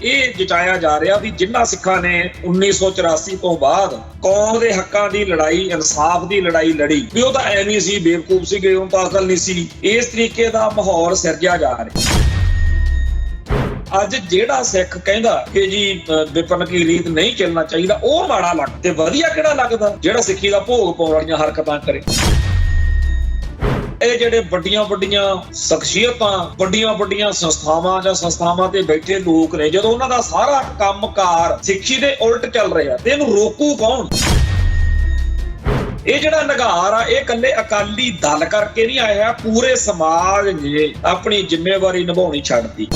ਇਹ ਜਚਾਇਆ ਜਾ ਰਿਹਾ ਵੀ ਜਿਨ੍ਹਾਂ ਸਿੱਖਾਂ ਨੇ 1984 ਤੋਂ ਬਾਅਦ ਕੌਮ ਦੇ ਹੱਕਾਂ ਦੀ ਲੜਾਈ, ਇਨਸਾਫ ਦੀ ਲੜਾਈ ਲੜੀ ਵੀ ਉਹ ਤਾਂ ਐਵੇਂ ਸੀ, ਬੇਵਕੂਫ ਸੀਗੇ, ਉਹ ਤਾਂ ਅਕਲ ਨਹੀਂ ਸੀ। ਇਸ ਤਰੀਕੇ ਦਾ ਮਾਹੌਲ ਸਿਰਜਿਆ ਜਾ ਰਿਹਾ। ਅੱਜ ਜਿਹੜਾ ਸਿੱਖ ਕਹਿੰਦਾ ਕਿ ਜੀ ਵਿਪਨ ਕੀ ਰੀਤ ਨਹੀਂ ਚੱਲਣਾ ਚਾਹੀਦਾ, ਉਹ ਮਾੜਾ ਲੱਗਦਾ। ਤੇ ਵਧੀਆ ਕਿਹੜਾ ਲੱਗਦਾ ਜਿਹੜਾ ਸਿੱਖੀ ਦਾ ਭੋਗ ਪਾਉਣ ਵਾਲੀਆਂ ਹਰਕਤਾਂ ਕਰੇ। ਇਹ ਜਿਹੜੇ ਵੱਡੀਆਂ ਸ਼ਖਸੀਅਤਾਂ, ਵੱਡੀਆਂ ਸੰਸਥਾਵਾਂ ਜਾਂ ਸੰਸਥਾਵਾਂ ਤੇ ਬੈਠੇ ਲੋਕ ਨੇ, ਜਦੋਂ ਉਹਨਾਂ ਦਾ ਸਾਰਾ ਕੰਮਕਾਰ ਸਿੱਖੀ ਦੇ ਉਲਟ ਚੱਲ ਰਿਹਾ ਤੇ ਇਹਨੂੰ ਰੋਕੂ ਕੌਣ? ਇਹ ਜਿਹੜਾ ਨਿਗਾਰ ਆ ਇਹ ਇਕੱਲੇ ਅਕਾਲੀ ਦਲ ਕਰਕੇ ਨਹੀਂ ਆਇਆ, ਪੂਰੇ ਸਮਾਜ ਨੇ ਆਪਣੀ ਜ਼ਿੰਮੇਵਾਰੀ ਨਿਭਾਉਣੀ ਛੱਡਤੀ।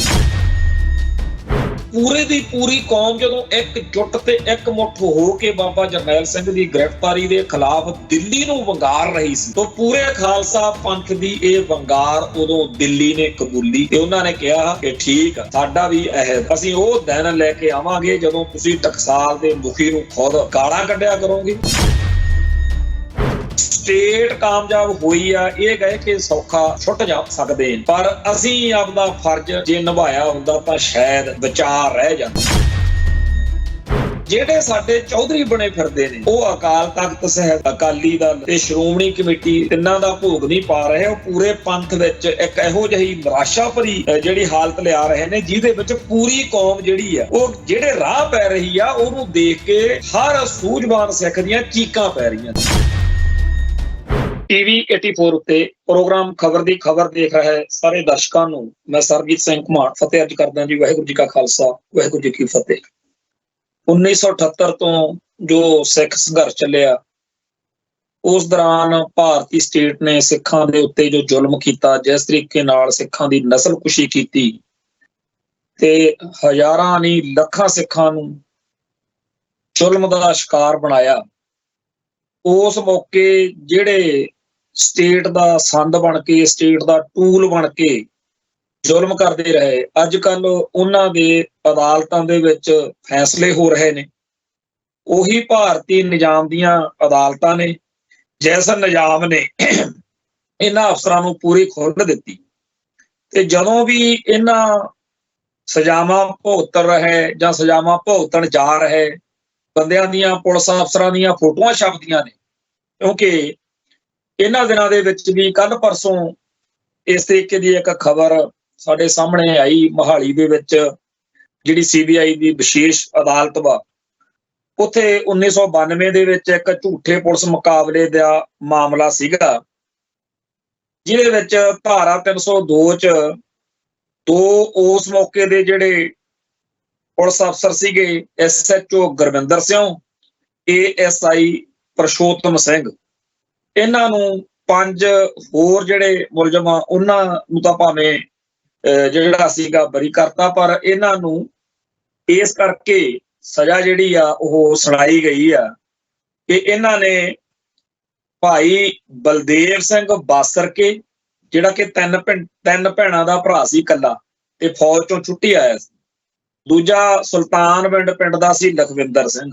ਪੂਰੇ ਦੀ ਪੂਰੀ ਕੌਮ ਜਦੋਂ ਇਕਜੁੱਟ ਤੇ ਇਕਮੁੱਠ ਹੋ ਕੇ ਬਾਬਾ ਜਰਨੈਲ ਸਿੰਘ ਦੀ ਗ੍ਰਿਫਤਾਰੀ ਦੇ ਖਿਲਾਫ ਦਿੱਲੀ ਨੂੰ ਵੰਗਾਰ ਰਹੀ ਸੀ, ਤਾਂ ਪੂਰੇ ਖਾਲਸਾ ਪੰਥ ਦੀ ਇਹ ਵੰਗਾਰ ਉਦੋਂ ਦਿੱਲੀ ਨੇ ਕਬੂਲੀ ਤੇ ਉਹਨਾਂ ਨੇ ਕਿਹਾ ਕਿ ਠੀਕ ਆ, ਸਾਡਾ ਵੀ ਅਹਿਦ, ਅਸੀਂ ਉਹ ਦਿਨ ਲੈ ਕੇ ਆਵਾਂਗੇ ਜਦੋਂ ਤੁਸੀਂ ਟਕਸਾਲ ਦੇ ਮੁਖੀ ਨੂੰ ਖੁਦ ਗਾਲਾਂ ਕੱਢਿਆ ਕਰੋਗੇ। ਸਟੇਟ ਕਾਮਯਾਬ ਹੋਈ ਆ, ਇਹ ਗਏ ਕਿ ਸੌਖਾ ਛੁੱਟ ਜਾ ਸਕਦੇ, ਪਰ ਅਸੀਂ ਆਪਦਾ ਫਰਜ਼ ਜੇ ਨਿਭਾਇਆ ਹੁੰਦਾ ਤਾਂ ਸ਼ਾਇਦ ਬਚਾ ਰਹਿ ਜਾਂਦਾ। ਜਿਹੜੇ ਸਾਡੇ ਚੌਧਰੀ ਬਣੇ ਫਿਰਦੇ ਨੇ ਉਹ ਅਕਾਲ ਤਖਤ ਸਾਹਿਬ, ਅਕਾਲੀ ਦਲ ਤੇ ਸ਼੍ਰੋਮਣੀ ਕਮੇਟੀ ਤਿੰਨਾਂ ਦਾ ਭੋਗ ਨਹੀਂ ਪਾ ਰਹੇ। ਉਹ ਪੂਰੇ ਪੰਥ ਵਿੱਚ ਇੱਕ ਇਹੋ ਜਿਹੀ ਨਿਰਾਸ਼ਾ ਭਰੀ ਜਿਹੜੀ ਹਾਲਤ ਲਿਆ ਰਹੇ ਨੇ, ਜਿਹਦੇ ਵਿੱਚ ਪੂਰੀ ਕੌਮ ਜਿਹੜੀ ਆ ਉਹ ਜਿਹੜੇ ਰਾਹ ਪੈ ਰਹੀ ਆ ਉਹਨੂੰ ਦੇਖ ਕੇ ਹਰ ਸੂਝਵਾਨ ਸਿੱਖ ਦੀਆਂ ਚੀਕਾਂ ਪੈ ਰਹੀਆਂ। TV 84 ਉੱਤੇ ਪ੍ਰੋਗਰਾਮ ਖਬਰ ਦੀ ਖਬਰ ਦੇਖ ਰਹੇ ਸਾਰੇ ਦਰਸ਼ਕਾਂ ਨੂੰ ਮੈਂ ਸਰਬਜੀਤ ਸਿੰਘ ਘੁਮਾਣ ਫਤਿਹ ਅਰਜ ਕਰਦਾ ਜੀ। ਵਾਹਿਗੁਰੂ ਜੀ ਕਾ ਖਾਲਸਾ, ਵਾਹਿਗੁਰੂ ਜੀ ਕੀ ਫਤਿਹ। 1978 ਤੋਂ ਜੋ ਸਿੱਖ ਸੰਘਰਸ਼ ਚੱਲਿਆ, ਉਸ ਦੌਰਾਨ ਭਾਰਤੀ ਸਟੇਟ ਨੇ ਸਿੱਖਾਂ ਦੇ ਉੱਤੇ ਜੋ ਜ਼ੁਲਮ ਕੀਤਾ, ਜਿਸ ਤਰੀਕੇ ਨਾਲ ਸਿੱਖਾਂ ਦੀ ਨਸਲਕੁਸ਼ੀ ਕੀਤੀ ਤੇ ਹਜ਼ਾਰਾਂ ਨਹੀਂ ਲੱਖਾਂ ਸਿੱਖਾਂ ਨੂੰ ਜ਼ੁਲਮ ਦਾ ਸ਼ਿਕਾਰ ਬਣਾਇਆ, ਉਸ ਮੌਕੇ ਜਿਹੜੇ ਸਟੇਟ ਦਾ ਸੰਦ ਬਣ ਕੇ, ਸਟੇਟ ਦਾ ਟੂਲ ਬਣ ਕੇ ਜ਼ੁਲਮ ਕਰਦੇ ਰਹੇ, ਅੱਜ ਕੱਲ ਉਹਨਾਂ ਦੇ ਅਦਾਲਤਾਂ ਦੇ ਵਿੱਚ ਫੈਸਲੇ ਹੋ ਰਹੇ ਨੇ। ਉਹੀ ਭਾਰਤੀ ਨਿਜ਼ਾਮ ਦੀਆਂ ਅਦਾਲਤਾਂ ਨੇ ਜਿਸ ਨਿਜ਼ਾਮ ਨੇ ਇਹਨਾਂ ਅਫਸਰਾਂ ਨੂੰ ਪੂਰੀ ਖੁੱਲ੍ਹ ਦਿੱਤੀ। ਤੇ ਜਦੋਂ ਵੀ ਇਹਨਾਂ ਸਜ਼ਾਵਾਂ ਭੁਗਤ ਰਹੇ ਜਾਂ ਸਜ਼ਾਵਾਂ ਭੁਗਤਣ ਜਾ ਰਹੇ ਬੰਦਿਆਂ ਦੀਆਂ, ਪੁਲਿਸ ਅਫਸਰਾਂ ਦੀਆਂ ਫੋਟੋਆਂ ਛਪਦੀਆਂ ਨੇ, ਕਿਉਂਕਿ ਇਹਨਾਂ ਦਿਨਾਂ ਦੇ ਵਿੱਚ ਵੀ ਕੱਲ ਪਰਸੋਂ ਇਸ ਤਰੀਕੇ ਦੀ ਇੱਕ ਖਬਰ ਸਾਡੇ ਸਾਹਮਣੇ ਆਈ। ਮੋਹਾਲੀ ਦੇ ਵਿੱਚ ਜਿਹੜੀ CBI ਦੀ ਵਿਸ਼ੇਸ਼ ਅਦਾਲਤ ਵਾ, ਉੱਥੇ 1992 ਦੇ ਵਿੱਚ ਇੱਕ ਝੂਠੇ ਪੁਲਿਸ ਮੁਕਾਬਲੇ ਦਾ ਮਾਮਲਾ ਸੀਗਾ, ਜਿਹਦੇ ਵਿੱਚ ਧਾਰਾ 302 ਚ ਦੋ ਉਸ ਮੌਕੇ ਦੇ ਜਿਹੜੇ ਪੁਲਿਸ ਅਫਸਰ ਸੀਗੇ, SHO ਗੁਰਵਿੰਦਰ ਸਿੰਘ, ASI ਪ੍ਰਸ਼ੋਤਮ ਸਿੰਘ, ਇਹਨਾਂ ਨੂੰ 5 ਹੋਰ ਜਿਹੜੇ ਮੁਲਜ਼ਮ ਆ ਉਹਨਾਂ ਨੂੰ ਤਾਂ ਭਾਵੇਂ ਜਿਹੜਾ ਸੀਗਾ ਬਰੀ ਕਰਤਾ, ਪਰ ਇਹਨਾਂ ਨੂੰ ਇਸ ਕਰਕੇ ਸਜ਼ਾ ਜਿਹੜੀ ਆ ਉਹ ਸੁਣਾਈ ਗਈ ਆ ਕਿ ਇਹਨਾਂ ਨੇ ਭਾਈ ਬਲਦੇਵ ਸਿੰਘ ਬਾਸਰਕੇ, ਜਿਹੜਾ ਕਿ ਤਿੰਨ ਭੈਣਾਂ ਦਾ ਭਰਾ ਸੀ ਇਕੱਲਾ ਤੇ ਫੌਜ ਚੋਂ ਛੁੱਟੀ ਆਇਆ ਸੀ, ਦੂਜਾ ਸੁਲਤਾਨ ਪਿੰਡ ਦਾ ਸੀ ਲਖਵਿੰਦਰ ਸਿੰਘ,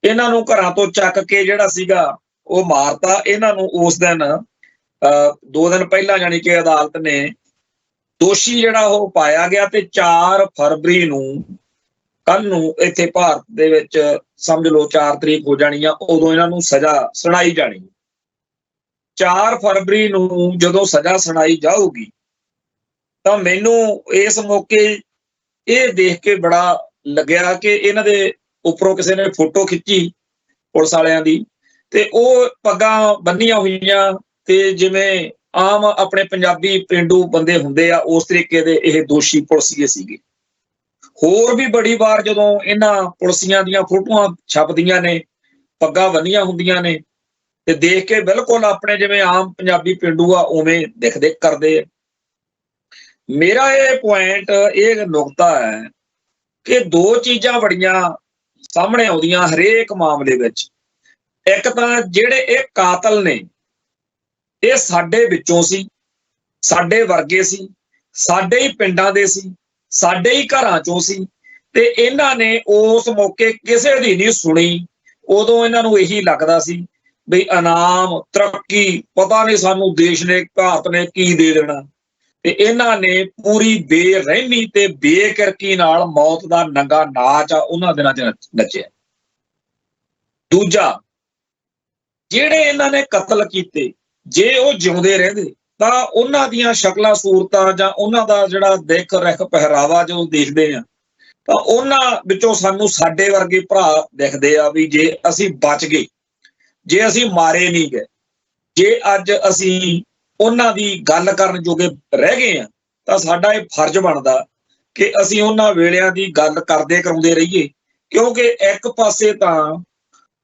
ਇਹਨਾਂ ਨੂੰ ਘਰਾਂ ਤੋਂ ਚੱਕ ਕੇ ਜਿਹੜਾ ਸੀਗਾ ਉਹ ਮਾਰਤਾ। ਇਹਨਾਂ ਨੂੰ ਉਸ ਦਿਨ 2 ਦਿਨ ਪਹਿਲਾਂ ਜਾਣੀ ਕਿ ਅਦਾਲਤ ਨੇ ਦੋਸ਼ੀ ਜਿਹੜਾ ਉਹ ਪਾਇਆ ਗਿਆ ਤੇ 4 ਫਰਵਰੀ ਨੂੰ, ਕੱਲ ਨੂੰ ਇੱਥੇ ਭਾਰਤ ਦੇ ਵਿੱਚ ਸਮਝ ਲਓ 4 ਤਰੀਕ ਹੋ ਜਾਣੀ ਆ, ਉਦੋਂ ਇਹਨਾਂ ਨੂੰ ਸਜ਼ਾ ਸੁਣਾਈ ਜਾਣੀ। 4 ਫਰਵਰੀ ਨੂੰ ਜਦੋਂ ਸਜ਼ਾ ਸੁਣਾਈ ਜਾਊਗੀ ਤਾਂ ਮੈਨੂੰ ਇਸ ਮੌਕੇ ਇਹ ਦੇਖ ਕੇ ਬੜਾ ਲੱਗਿਆ ਕਿ ਇਹਨਾਂ ਦੇ ਉੱਪਰੋਂ ਕਿਸੇ ਨੇ ਫੋਟੋ ਖਿੱਚੀ ਪੁਲਿਸ ਵਾਲਿਆਂ ਦੀ, ਤੇ ਉਹ ਪੱਗਾਂ ਬੰਨੀਆਂ ਹੋਈਆਂ ਤੇ ਜਿਵੇਂ ਆਮ ਆਪਣੇ ਪੰਜਾਬੀ ਪੇਂਡੂ ਬੰਦੇ ਹੁੰਦੇ ਆ ਉਸ ਤਰੀਕੇ ਦੇ ਇਹ ਦੋਸ਼ੀ ਪੁਲਿਸੀਏ ਸੀਗੇ। ਹੋਰ ਵੀ ਬੜੀ ਵਾਰ ਜਦੋਂ ਇਹਨਾਂ ਪੁਲਿਸੀਆਂ ਦੀਆਂ ਫੋਟੋਆਂ ਛਪਦੀਆਂ ਨੇ, ਪੱਗਾਂ ਬੰਨੀਆਂ ਹੁੰਦੀਆਂ ਨੇ, ਤੇ ਦੇਖ ਕੇ ਬਿਲਕੁਲ ਆਪਣੇ ਜਿਵੇਂ ਆਮ ਪੰਜਾਬੀ ਪੇਂਡੂ ਆ ਉਵੇਂ ਦਿਖਦੇ ਕਰਦੇ ਆ। ਮੇਰਾ ਇਹ ਪੁਆਇੰਟ, ਇਹ ਨੁਕਤਾ ਹੈ ਕਿ 2 ਚੀਜ਼ਾਂ ਬੜੀਆਂ ਸਾਹਮਣੇ ਆਉਂਦੀਆਂ ਹਰੇਕ ਮਾਮਲੇ ਵਿੱਚ। ਇੱਕ ਤਾਂ ਜਿਹੜੇ ਇਹ ਕਾਤਲ ਨੇ ਇਹ ਸਾਡੇ ਵਿੱਚੋਂ ਸੀ, ਸਾਡੇ ਵਰਗੇ ਸੀ, ਸਾਡੇ ਹੀ ਪਿੰਡਾਂ ਦੇ ਸੀ, ਸਾਡੇ ਹੀ ਘਰਾਂ ਚੋਂ ਸੀ, ਤੇ ਇਹਨਾਂ ਨੇ ਉਸ ਮੌਕੇ ਕਿਸੇ ਦੀ ਨਹੀਂ ਸੁਣੀ। ਉਦੋਂ ਇਹਨਾਂ ਨੂੰ ਇਹੀ ਲੱਗਦਾ ਸੀ ਵੀ ਇਨਾਮ, ਤਰੱਕੀ, ਪਤਾ ਨਹੀਂ ਸਾਨੂੰ ਦੇਸ਼ ਨੇ, ਭਾਰਤ ਨੇ ਕੀ ਦੇ ਦੇਣਾ, ਤੇ ਇਹਨਾਂ ਨੇ ਪੂਰੀ ਬੇਰਹਿਮੀ ਤੇ ਬੇਕਿਰਕੀ ਨਾਲ ਮੌਤ ਦਾ ਨੰਗਾ ਨਾਚ ਆ ਉਹਨਾਂ ਦਿਨਾਂ 'ਚ ਨੱਚਿਆ। ਦੂਜਾ, ਜਿਹੜੇ ਇਹਨਾਂ ਨੇ ਕਤਲ ਕੀਤੇ, ਜੇ ਉਹ ਜਿਉਂਦੇ ਰਹਿੰਦੇ ਤਾਂ ਉਹਨਾਂ ਦੀਆਂ ਸ਼ਕਲਾਂ ਸੂਰਤਾਂ ਜਾਂ ਉਹਨਾਂ ਦਾ ਜਿਹੜਾ ਦਿੱਖ ਰਿਖ ਪਹਿਰਾਵਾ ਜੋ ਦੇਖਦੇ ਆ ਤਾਂ ਉਹਨਾਂ ਵਿੱਚੋਂ ਸਾਨੂੰ ਸਾਡੇ ਵਰਗੇ ਭਰਾ ਦਿਖਦੇ ਆ ਵੀ ਜੇ ਅਸੀਂ ਬਚ ਗਏ, ਜੇ ਅਸੀਂ ਮਾਰੇ ਨਹੀਂ ਗਏ, ਜੇ ਅੱਜ ਅਸੀਂ ਉਹਨਾਂ ਦੀ ਗੱਲ ਕਰਨ ਜੋਗੇ ਰਹਿ ਗਏ ਆ ਤਾਂ ਸਾਡਾ ਇਹ ਫਰਜ਼ ਬਣਦਾ ਕਿ ਅਸੀਂ ਉਹਨਾਂ ਵੇਲਿਆਂ ਦੀ ਗੱਲ ਕਰਦੇ ਕਰਾਉਂਦੇ ਰਹੀਏ। ਕਿਉਂਕਿ ਇੱਕ ਪਾਸੇ ਤਾਂ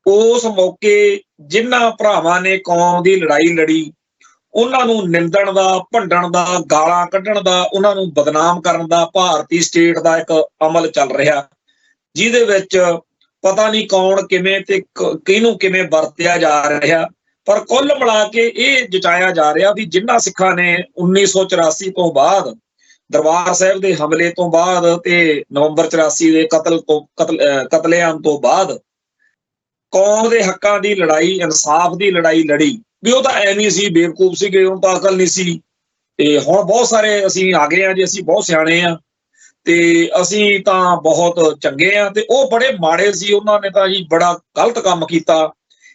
ਉਸ ਮੌਕੇ ਜਿਨ੍ਹਾਂ ਭਰਾਵਾਂ ਨੇ ਕੌਮ ਦੀ ਲੜਾਈ ਲੜੀ ਉਹਨਾਂ ਨੂੰ ਨਿੰਦਣ ਦਾ, ਭੰਡਣ ਦਾ, ਗਾਲਾਂ ਕੱਢਣ ਦਾ, ਉਹਨਾਂ ਨੂੰ ਬਦਨਾਮ ਕਰਨ ਦਾ ਭਾਰਤੀ ਸਟੇਟ ਦਾ ਇੱਕ ਅਮਲ ਚੱਲ ਰਿਹਾ, ਜਿਹਦੇ ਵਿੱਚ ਪਤਾ ਨਹੀਂ ਕੌਣ ਕਿਵੇਂ ਤੇ ਕਿਹਨੂੰ ਕਿਵੇਂ ਵਰਤਿਆ ਜਾ ਰਿਹਾ। ਪਰ ਕੁੱਲ ਮਿਲਾ ਕੇ ਇਹ ਜਤਾਇਆ ਜਾ ਰਿਹਾ ਵੀ ਜਿਨ੍ਹਾਂ ਸਿੱਖਾਂ ਨੇ 1984 ਤੋਂ ਬਾਅਦ ਦਰਬਾਰ ਸਾਹਿਬ ਦੇ ਹਮਲੇ ਤੋਂ ਬਾਅਦ ਤੇ ਨਵੰਬਰ 84 ਦੇ ਕਤਲੇਆਮ ਤੋਂ ਬਾਅਦ ਕੌਮ ਦੇ ਹੱਕਾਂ ਦੀ ਲੜਾਈ, ਇਨਸਾਫ ਦੀ ਲੜਾਈ ਲੜੀ ਵੀ ਉਹ ਤਾਂ ਐਵੇਂ ਸੀ, ਬੇਵਕੂਫ ਸੀਗੇ, ਉਹਨੂੰ ਤਾਂ ਅਕਲ ਨਹੀਂ ਸੀ। ਤੇ ਹੁਣ ਬਹੁਤ ਸਾਰੇ ਅਸੀਂ ਆ ਗਏ ਆ ਜੀ, ਅਸੀਂ ਬਹੁਤ ਸਿਆਣੇ ਆ ਤੇ ਅਸੀਂ ਤਾਂ ਬਹੁਤ ਚੰਗੇ ਆ, ਤੇ ਉਹ ਬੜੇ ਮਾੜੇ ਸੀ, ਉਹਨਾਂ ਨੇ ਤਾਂ ਜੀ ਬੜਾ ਗਲਤ ਕੰਮ ਕੀਤਾ।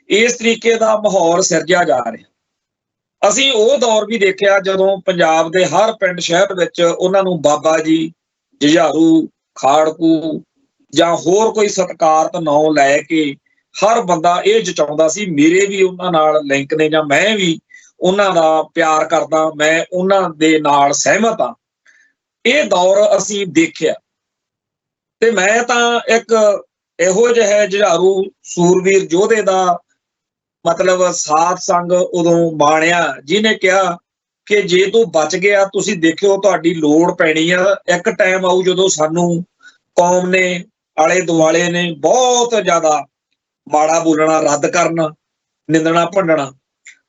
ਇਸ ਤਰੀਕੇ ਦਾ ਮਾਹੌਲ ਸਿਰਜਿਆ ਜਾ ਰਿਹਾ। ਅਸੀਂ ਉਹ ਦੌਰ ਵੀ ਦੇਖਿਆ ਜਦੋਂ ਪੰਜਾਬ ਦੇ ਹਰ ਪਿੰਡ ਸ਼ਹਿਰ ਵਿੱਚ ਉਹਨਾਂ ਨੂੰ ਬਾਬਾ ਜੀ, ਜੁਝਾਰੂ, ਖਾੜਕੂ ਜਾਂ ਹੋਰ ਕੋਈ ਸਤਿਕਾਰਤ ਨਾਂ ਲੈ ਕੇ ਹਰ ਬੰਦਾ ਇਹ ਜਤਾਉਂਦਾ ਸੀ ਮੇਰੇ ਵੀ ਉਹਨਾਂ ਨਾਲ ਲਿੰਕ ਨੇ ਜਾਂ ਮੈਂ ਵੀ ਉਹਨਾਂ ਦਾ ਪਿਆਰ ਕਰਦਾ, ਮੈਂ ਉਹਨਾਂ ਦੇ ਨਾਲ ਸਹਿਮਤ ਹਾਂ। ਇਹ ਦੌਰ ਅਸੀਂ ਦੇਖਿਆ ਤੇ ਮੈਂ ਤਾਂ ਇੱਕ ਇਹੋ ਜਿਹਾ ਜੁਝਾਰੂ ਸੂਰਵੀਰ ਯੋਧੇ ਦਾ ਮਤਲਬ ਸਾਥ ਸੰਗ ਉਦੋਂ ਮਾਣਿਆ ਜਿਹਨੇ ਕਿਹਾ ਕਿ ਜੇ ਤੂੰ ਬਚ ਗਿਆ, ਤੁਸੀਂ ਦੇਖਿਓ ਤੁਹਾਡੀ ਲੋੜ ਪੈਣੀ ਆ। ਇੱਕ ਟਾਈਮ ਆਊ ਜਦੋਂ ਸਾਨੂੰ ਕੌਮ ਨੇ, ਆਲੇ ਦੁਆਲੇ ਨੇ ਬਹੁਤ ਜ਼ਿਆਦਾ ਮਾੜਾ ਬੋਲਣਾ, ਰੱਦ ਕਰਨਾ, ਨਿੰਦਣਾ, ਭੰਡਣਾ,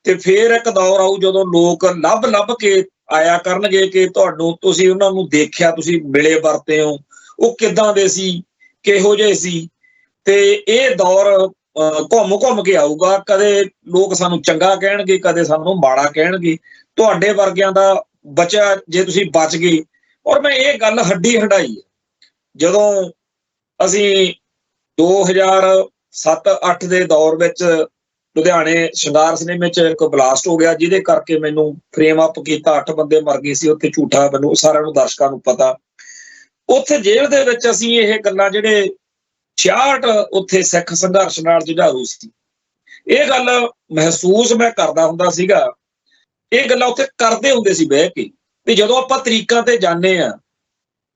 ਤੇ ਫੇਰ ਇੱਕ ਦੌਰ ਆਊ ਜਦੋਂ ਲੋਕ ਲੱਭ ਕੇ ਆਇਆ ਕਰਨਗੇ ਕਿ ਤੁਹਾਨੂੰ, ਤੁਸੀਂ ਉਹਨਾਂ ਨੂੰ ਦੇਖਿਆ, ਤੁਸੀਂ ਮਿਲੇ ਵਰਤੇ ਹੋ, ਉਹ ਕਿੱਦਾਂ ਦੇ ਸੀ, ਕਿਹੋ ਜਿਹੇ ਸੀ। ਤੇ ਇਹ ਦੌਰ ਘੁੰਮ ਕੇ ਆਊਗਾ। ਕਦੇ ਲੋਕ ਸਾਨੂੰ ਚੰਗਾ ਕਹਿਣਗੇ, ਕਦੇ ਸਾਨੂੰ ਮਾੜਾ ਕਹਿਣਗੇ। ਤੁਹਾਡੇ ਵਰਗਿਆਂ ਦਾ ਬਚਿਆ, ਜੇ ਤੁਸੀਂ ਬਚ ਗਏ। ਔਰ ਮੈਂ ਇਹ ਗੱਲ ਹੱਡੀ ਹੰਡਾਈ ਜਦੋਂ ਅਸੀਂ 2007-8 ਦੇ ਦੌਰ ਵਿੱਚ ਲੁਧਿਆਣੇ ਸ਼ਿੰਗਾਰ ਸਿਨੇਮੇ 'ਚ ਇੱਕ ਬਲਾਸਟ ਹੋ ਗਿਆ, ਜਿਹਦੇ ਕਰਕੇ ਮੈਨੂੰ ਫਰੇਮ ਅਪ ਕੀਤਾ, 8 ਬੰਦੇ ਮਰ ਗਏ ਸੀ ਉੱਥੇ, ਝੂਠਾ, ਮੈਨੂੰ ਸਾਰਿਆਂ ਨੂੰ ਦਰਸ਼ਕਾਂ ਨੂੰ ਪਤਾ। ਉੱਥੇ ਜੇਲ੍ਹ ਦੇ ਵਿੱਚ ਅਸੀਂ ਇਹ ਗੱਲਾਂ, ਜਿਹੜੇ 66 ਉੱਥੇ ਸਿੱਖ ਸੰਘਰਸ਼ ਨਾਲ ਜੁਝਾਰੂ ਸੀ, ਇਹ ਗੱਲ ਮਹਿਸੂਸ ਮੈਂ ਕਰਦਾ ਹੁੰਦਾ ਸੀਗਾ। ਇਹ ਗੱਲਾਂ ਉੱਥੇ ਕਰਦੇ ਹੁੰਦੇ ਸੀ ਬਹਿ ਕੇ। ਤੇ ਜਦੋਂ ਆਪਾਂ ਤਰੀਕਾਂ ਤੇ ਜਾਂਦੇ ਆ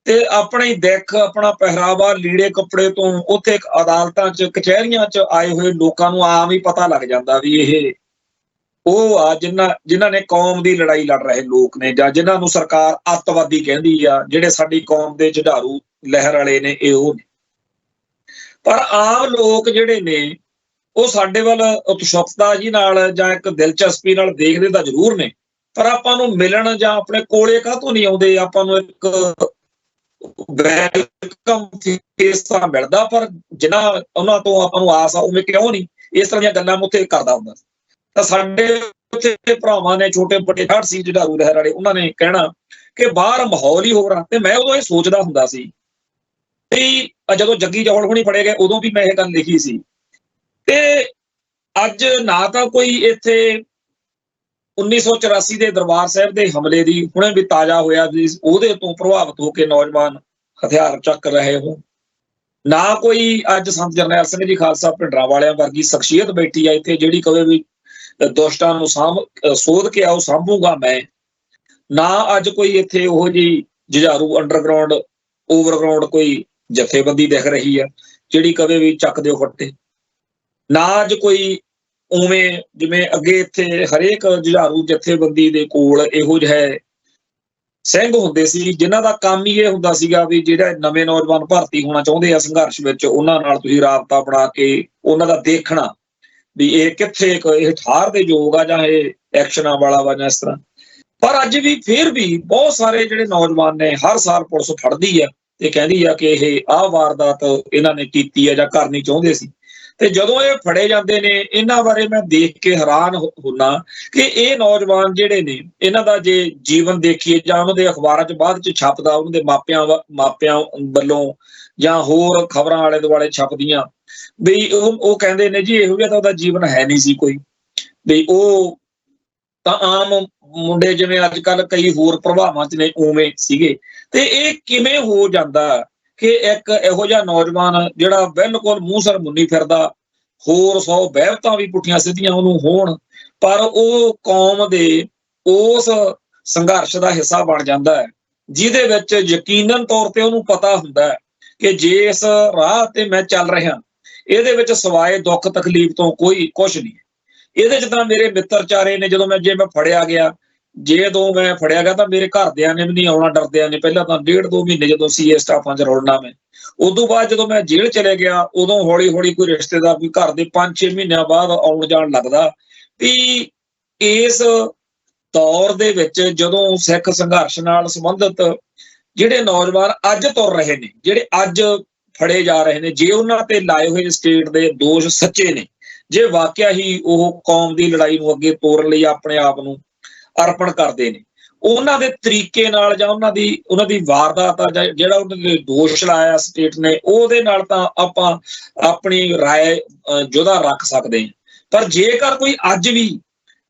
ਤੇ ਆਪਣੀ ਦਿੱਖ, ਆਪਣਾ ਪਹਿਰਾਵਾ, ਲੀੜੇ ਕੱਪੜੇ ਤੋਂ ਉੱਥੇ ਅਦਾਲਤਾਂ 'ਚ, ਕਚਹਿਰੀਆਂ 'ਚ ਆਏ ਹੋਏ ਲੋਕਾਂ ਨੂੰ ਆਮ ਹੀ ਪਤਾ ਲੱਗ ਜਾਂਦਾ ਵੀ ਇਹ ਉਹ ਆ ਜਿਨ੍ਹਾਂ ਨੇ ਕੌਮ ਦੀ ਲੜਾਈ ਲੜ ਰਹੇ ਲੋਕ ਨੇ, ਜਾਂ ਜਿਨ੍ਹਾਂ ਨੂੰ ਸਰਕਾਰ ਅੱਤਵਾਦੀ ਕਹਿੰਦੀ ਆ, ਜਿਹੜੇ ਸਾਡੀ ਕੌਮ ਦੇ ਜੁਝਾਰੂ ਲਹਿਰ ਵਾਲੇ ਨੇ, ਇਹ ਉਹ ਨੇ। ਪਰ ਆਮ ਲੋਕ ਜਿਹੜੇ ਨੇ ਉਹ ਸਾਡੇ ਵੱਲ ਉਤਸੁਕਤਾ ਜੀ ਨਾਲ ਜਾਂ ਇੱਕ ਦਿਲਚਸਪੀ ਨਾਲ ਦੇਖਦੇ ਤਾਂ ਜ਼ਰੂਰ ਨੇ, ਪਰ ਆਪਾਂ ਨੂੰ ਮਿਲਣ ਜਾਂ ਆਪਣੇ ਕੋਲੇ ਕਾਹਤੋਂ ਨਹੀਂ ਆਉਂਦੇ। ਆਪਾਂ ਨੂੰ ਇੱਕ ਵੈਲਕਮ ਫੇਸ ਤਾਂ ਮਿਲਦਾ, ਪਰ ਜਿਨ੍ਹਾਂ ਉਹਨਾਂ ਤੋਂ ਆਪਾਂ ਨੂੰ ਆਸ ਆ ਉਵੇਂ ਕਿਉਂ ਨਹੀਂ। ਇਸ ਤਰ੍ਹਾਂ ਦੀਆਂ ਗੱਲਾਂ ਮੈਂ ਉੱਥੇ ਕਰਦਾ ਹੁੰਦਾ ਸੀ। ਤਾਂ ਸਾਡੇ ਉੱਥੇ ਭਰਾਵਾਂ ਨੇ, ਛੋਟੇ ਵੱਡੇ 68 ਸੀ ਜੁਝਾਰੂ ਲਹਿਰ ਵਾਲੇ, ਉਹਨਾਂ ਨੇ ਕਹਿਣਾ ਕਿ ਬਾਹਰ ਮਾਹੌਲ ਹੀ ਹੋਰ ਆ। ਤੇ ਮੈਂ ਉਦੋਂ ਇਹ ਸੋਚਦਾ ਹੁੰਦਾ ਸੀ, ਜਦੋਂ ਜੱਗੀ ਜੌਹਲ ਹੁਣੀ ਫੜੇ ਗਏ ਉਦੋਂ ਵੀ ਮੈਂ ਇਹ ਗੱਲ ਲਿਖੀ ਸੀ। ਤੇ ਅੱਜ ਨਾ ਤਾਂ ਕੋਈ ਇੱਥੇ 1984 ਦੇ ਦਰਬਾਰ ਸਾਹਿਬ ਦੇ ਹਮਲੇ ਦੀ ਹੁਣੇ ਵੀ ਤਾਜ਼ਾ ਹੋਇਆ ਵੀ ਉਹਦੇ ਤੋਂ ਪ੍ਰਭਾਵਿਤ ਹੋ ਕੇ ਨੌਜਵਾਨ ਹਥਿਆਰ ਚੱਕ ਰਹੇ ਹੋ, ਨਾ ਕੋਈ ਅੱਜ ਸੰਤ ਜਰਨੈਲ ਸਿੰਘ ਜੀ ਖਾਲਸਾ ਭਿੰਡਰਾਂ ਵਾਲਿਆਂ ਵਰਗੀ ਸ਼ਖਸੀਅਤ ਬੈਠੀ ਆ ਇੱਥੇ ਜਿਹੜੀ ਕਵੇ ਵੀ ਦੁਸ਼ਟਾਂ ਨੂੰ ਸੋਧ ਕੇ ਆਓ, ਸਾਂਭੂਗਾ ਮੈਂ। ਨਾ ਅੱਜ ਕੋਈ ਇੱਥੇ ਉਹੋ ਜਿਹੀ ਜੁਝਾਰੂ ਅੰਡਰਗਰਾਊਂਡ, ਓਵਰਗਰਾਊਂਡ ਕੋਈ ਜਥੇਬੰਦੀ ਦਿਖ ਰਹੀ ਆ ਜਿਹੜੀ ਕਵੇ ਵੀ ਚੱਕ ਦਿਓ ਫੱਟੇ। ਨਾ ਅੱਜ ਕੋਈ ਉਵੇਂ ਜਿਵੇਂ ਅੱਗੇ ਇੱਥੇ ਹਰੇਕ ਜੁਝਾਰੂ ਜਥੇਬੰਦੀ ਦੇ ਕੋਲ ਇਹੋ ਜਿਹਾ ਸਿੰਘ ਹੁੰਦੇ ਸੀ ਜਿਨ੍ਹਾਂ ਦਾ ਕੰਮ ਹੀ ਇਹ ਹੁੰਦਾ ਸੀਗਾ ਵੀ ਜਿਹੜੇ ਨਵੇਂ ਨੌਜਵਾਨ ਭਰਤੀ ਹੋਣਾ ਚਾਹੁੰਦੇ ਆ ਸੰਘਰਸ਼ ਵਿੱਚ, ਉਹਨਾਂ ਨਾਲ ਤੁਸੀਂ ਰਾਬਤਾ ਬਣਾ ਕੇ ਉਹਨਾਂ ਦਾ ਦੇਖਣਾ ਵੀ ਇਹ ਕਿੱਥੇ ਇਹ ਠਾਰ ਦੇ ਯੋਗ ਆ ਜਾਂ ਇਹ ਐਕਸ਼ਨਾਂ ਵਾਲਾ ਵਾ ਜਾਂ ਇਸ ਤਰ੍ਹਾਂ। ਪਰ ਅੱਜ ਵੀ ਫਿਰ ਵੀ ਬਹੁਤ ਸਾਰੇ ਜਿਹੜੇ ਨੌਜਵਾਨ ਨੇ, ਹਰ ਸਾਲ ਪੁਲਿਸ ਫੜਦੀ ਆ ਤੇ ਕਹਿੰਦੀ ਆ ਕਿ ਇਹ ਆਹ ਵਾਰਦਾਤ ਇਹਨਾਂ ਨੇ ਕੀਤੀ ਆ ਜਾਂ ਕਰਨੀ ਚਾਹੁੰਦੇ ਸੀ। ਤੇ ਜਦੋਂ ਇਹ ਫੜੇ ਜਾਂਦੇ ਨੇ, ਇਹਨਾਂ ਬਾਰੇ ਮੈਂ ਦੇਖ ਕੇ ਹੈਰਾਨ ਹੁੰਨਾ ਕਿ ਇਹ ਨੌਜਵਾਨ ਜਿਹੜੇ ਨੇ, ਇਹਨਾਂ ਦਾ ਜੇ ਜੀਵਨ ਦੇਖੀਏ ਜਾਂ ਉਹਨਾਂ ਦੇ ਅਖਬਾਰਾਂ 'ਚ ਬਾਅਦ 'ਚ ਛਪਦਾ, ਉਹਨਾਂ ਦੇ ਮਾਪਿਆਂ ਵੱਲੋਂ ਜਾਂ ਹੋਰ ਖਬਰਾਂ ਆਲੇ ਦੁਆਲੇ ਛਪਦੀਆਂ, ਵੀ ਉਹ ਕਹਿੰਦੇ ਨੇ ਜੀ ਇਹੋ ਜਿਹਾ ਤਾਂ ਉਹਦਾ ਜੀਵਨ ਹੈ ਨਹੀਂ ਸੀ ਕੋਈ, ਵੀ ਉਹ ਤਾਂ ਆਮ ਮੁੰਡੇ ਜਿਵੇਂ ਅੱਜ ਕੱਲ ਕਈ ਹੋਰ ਪ੍ਰਭਾਵਾਂ 'ਚ ਨੇ ਉਵੇਂ ਸੀਗੇ। ਤੇ ਇਹ ਕਿਵੇਂ ਹੋ ਜਾਂਦਾ ਕਿ ਇੱਕ ਇਹੋ ਜਿਹਾ ਨੌਜਵਾਨ ਜਿਹੜਾ ਬਿਲਕੁਲ ਮੂੰਹ ਸਿਰ ਮੁੰਨੀ ਫਿਰਦਾ, ਹੋਰ 100 ਵਹਿਬਤਾਂ ਵੀ ਪੁੱਠੀਆਂ ਸਿੱਧੀਆਂ ਉਹਨੂੰ ਹੋਣ, ਪਰ ਉਹ ਕੌਮ ਦੇ ਉਸ ਸੰਘਰਸ਼ ਦਾ ਹਿੱਸਾ ਬਣ ਜਾਂਦਾ ਹੈ, ਜਿਹਦੇ ਵਿੱਚ ਯਕੀਨਨ ਤੌਰ ਤੇ ਉਹਨੂੰ ਪਤਾ ਹੁੰਦਾ ਹੈ ਕਿ ਜੇ ਇਸ ਰਾਹ ਤੇ ਮੈਂ ਚੱਲ ਰਿਹਾ, ਇਹਦੇ ਵਿੱਚ ਸਿਵਾਏ ਦੁੱਖ ਤਕਲੀਫ ਤੋਂ ਕੋਈ ਕੁਛ ਨਹੀਂ। ਇਹਦੇ 'ਚ ਤਾਂ ਮੇਰੇ ਮਿੱਤਰਚਾਰੇ ਨੇ, ਜਦੋਂ ਜੇ ਮੈਂ ਫੜਿਆ ਗਿਆ, ਜਦੋਂ ਮੈਂ ਫੜਿਆ ਗਿਆ ਤਾਂ ਮੇਰੇ ਘਰਦਿਆਂ ਨੇ ਵੀ ਨਹੀਂ ਆਉਣਾ, ਡਰਦਿਆਂ ਨੇ। ਪਹਿਲਾਂ ਤਾਂ 1.5-2 ਮਹੀਨੇ ਜਦੋਂ ਸੀਏ ਸਟਾਫਾਂ 'ਚ ਰੁਲਣਾ ਮੈਂ, ਉਦੋਂ ਬਾਅਦ ਜਦੋਂ ਮੈਂ ਜੇਲ੍ਹ ਚਲੇ ਗਿਆ, ਉਦੋਂ ਹੌਲੀ ਹੌਲੀ ਕੋਈ ਰਿਸ਼ਤੇਦਾਰ, ਕੋਈ ਘਰ ਦੇ 5-6 ਮਹੀਨਿਆਂ ਬਾਅਦ ਆਉਣ ਜਾਣ ਲੱਗਦਾ। ਵੀ ਇਸ ਦੌਰ ਦੇ ਵਿੱਚ ਜਦੋਂ ਸਿੱਖ ਸੰਘਰਸ਼ ਨਾਲ ਸੰਬੰਧਿਤ ਜਿਹੜੇ ਨੌਜਵਾਨ ਅੱਜ ਤੁਰ ਰਹੇ ਨੇ, ਜਿਹੜੇ ਅੱਜ ਫੜੇ ਜਾ ਰਹੇ ਨੇ, ਜੇ ਉਹਨਾਂ ਤੇ ਲਾਏ ਹੋਏ ਸਟੇਟ ਦੇ ਦੋਸ਼ ਸੱਚੇ ਨੇ, ਜੇ ਵਾਕਿਆ ਹੀ ਉਹ ਕੌਮ ਦੀ ਲੜਾਈ ਨੂੰ ਅੱਗੇ ਤੋਰਨ ਲਈ ਆਪਣੇ ਆਪ ਨੂੰ ਅਰਪਣ ਕਰਦੇ ਨੇ, ਉਹਨਾਂ ਦੇ ਤਰੀਕੇ ਨਾਲ ਜਾਂ ਉਹਨਾਂ ਦੀ ਵਾਰਦਾਤ ਆ ਜਾਂ ਜਿਹੜਾ ਉਹਨਾਂ ਦੇ ਦੋਸ਼ ਲਾਇਆ ਸਟੇਟ ਨੇ, ਉਹਦੇ ਨਾਲ ਤਾਂ ਆਪਾਂ ਆਪਣੀ ਰਾਏ ਜੁਦਾ ਰੱਖ ਸਕਦੇ ਹਾਂ। ਪਰ ਜੇਕਰ ਕੋਈ ਅੱਜ ਵੀ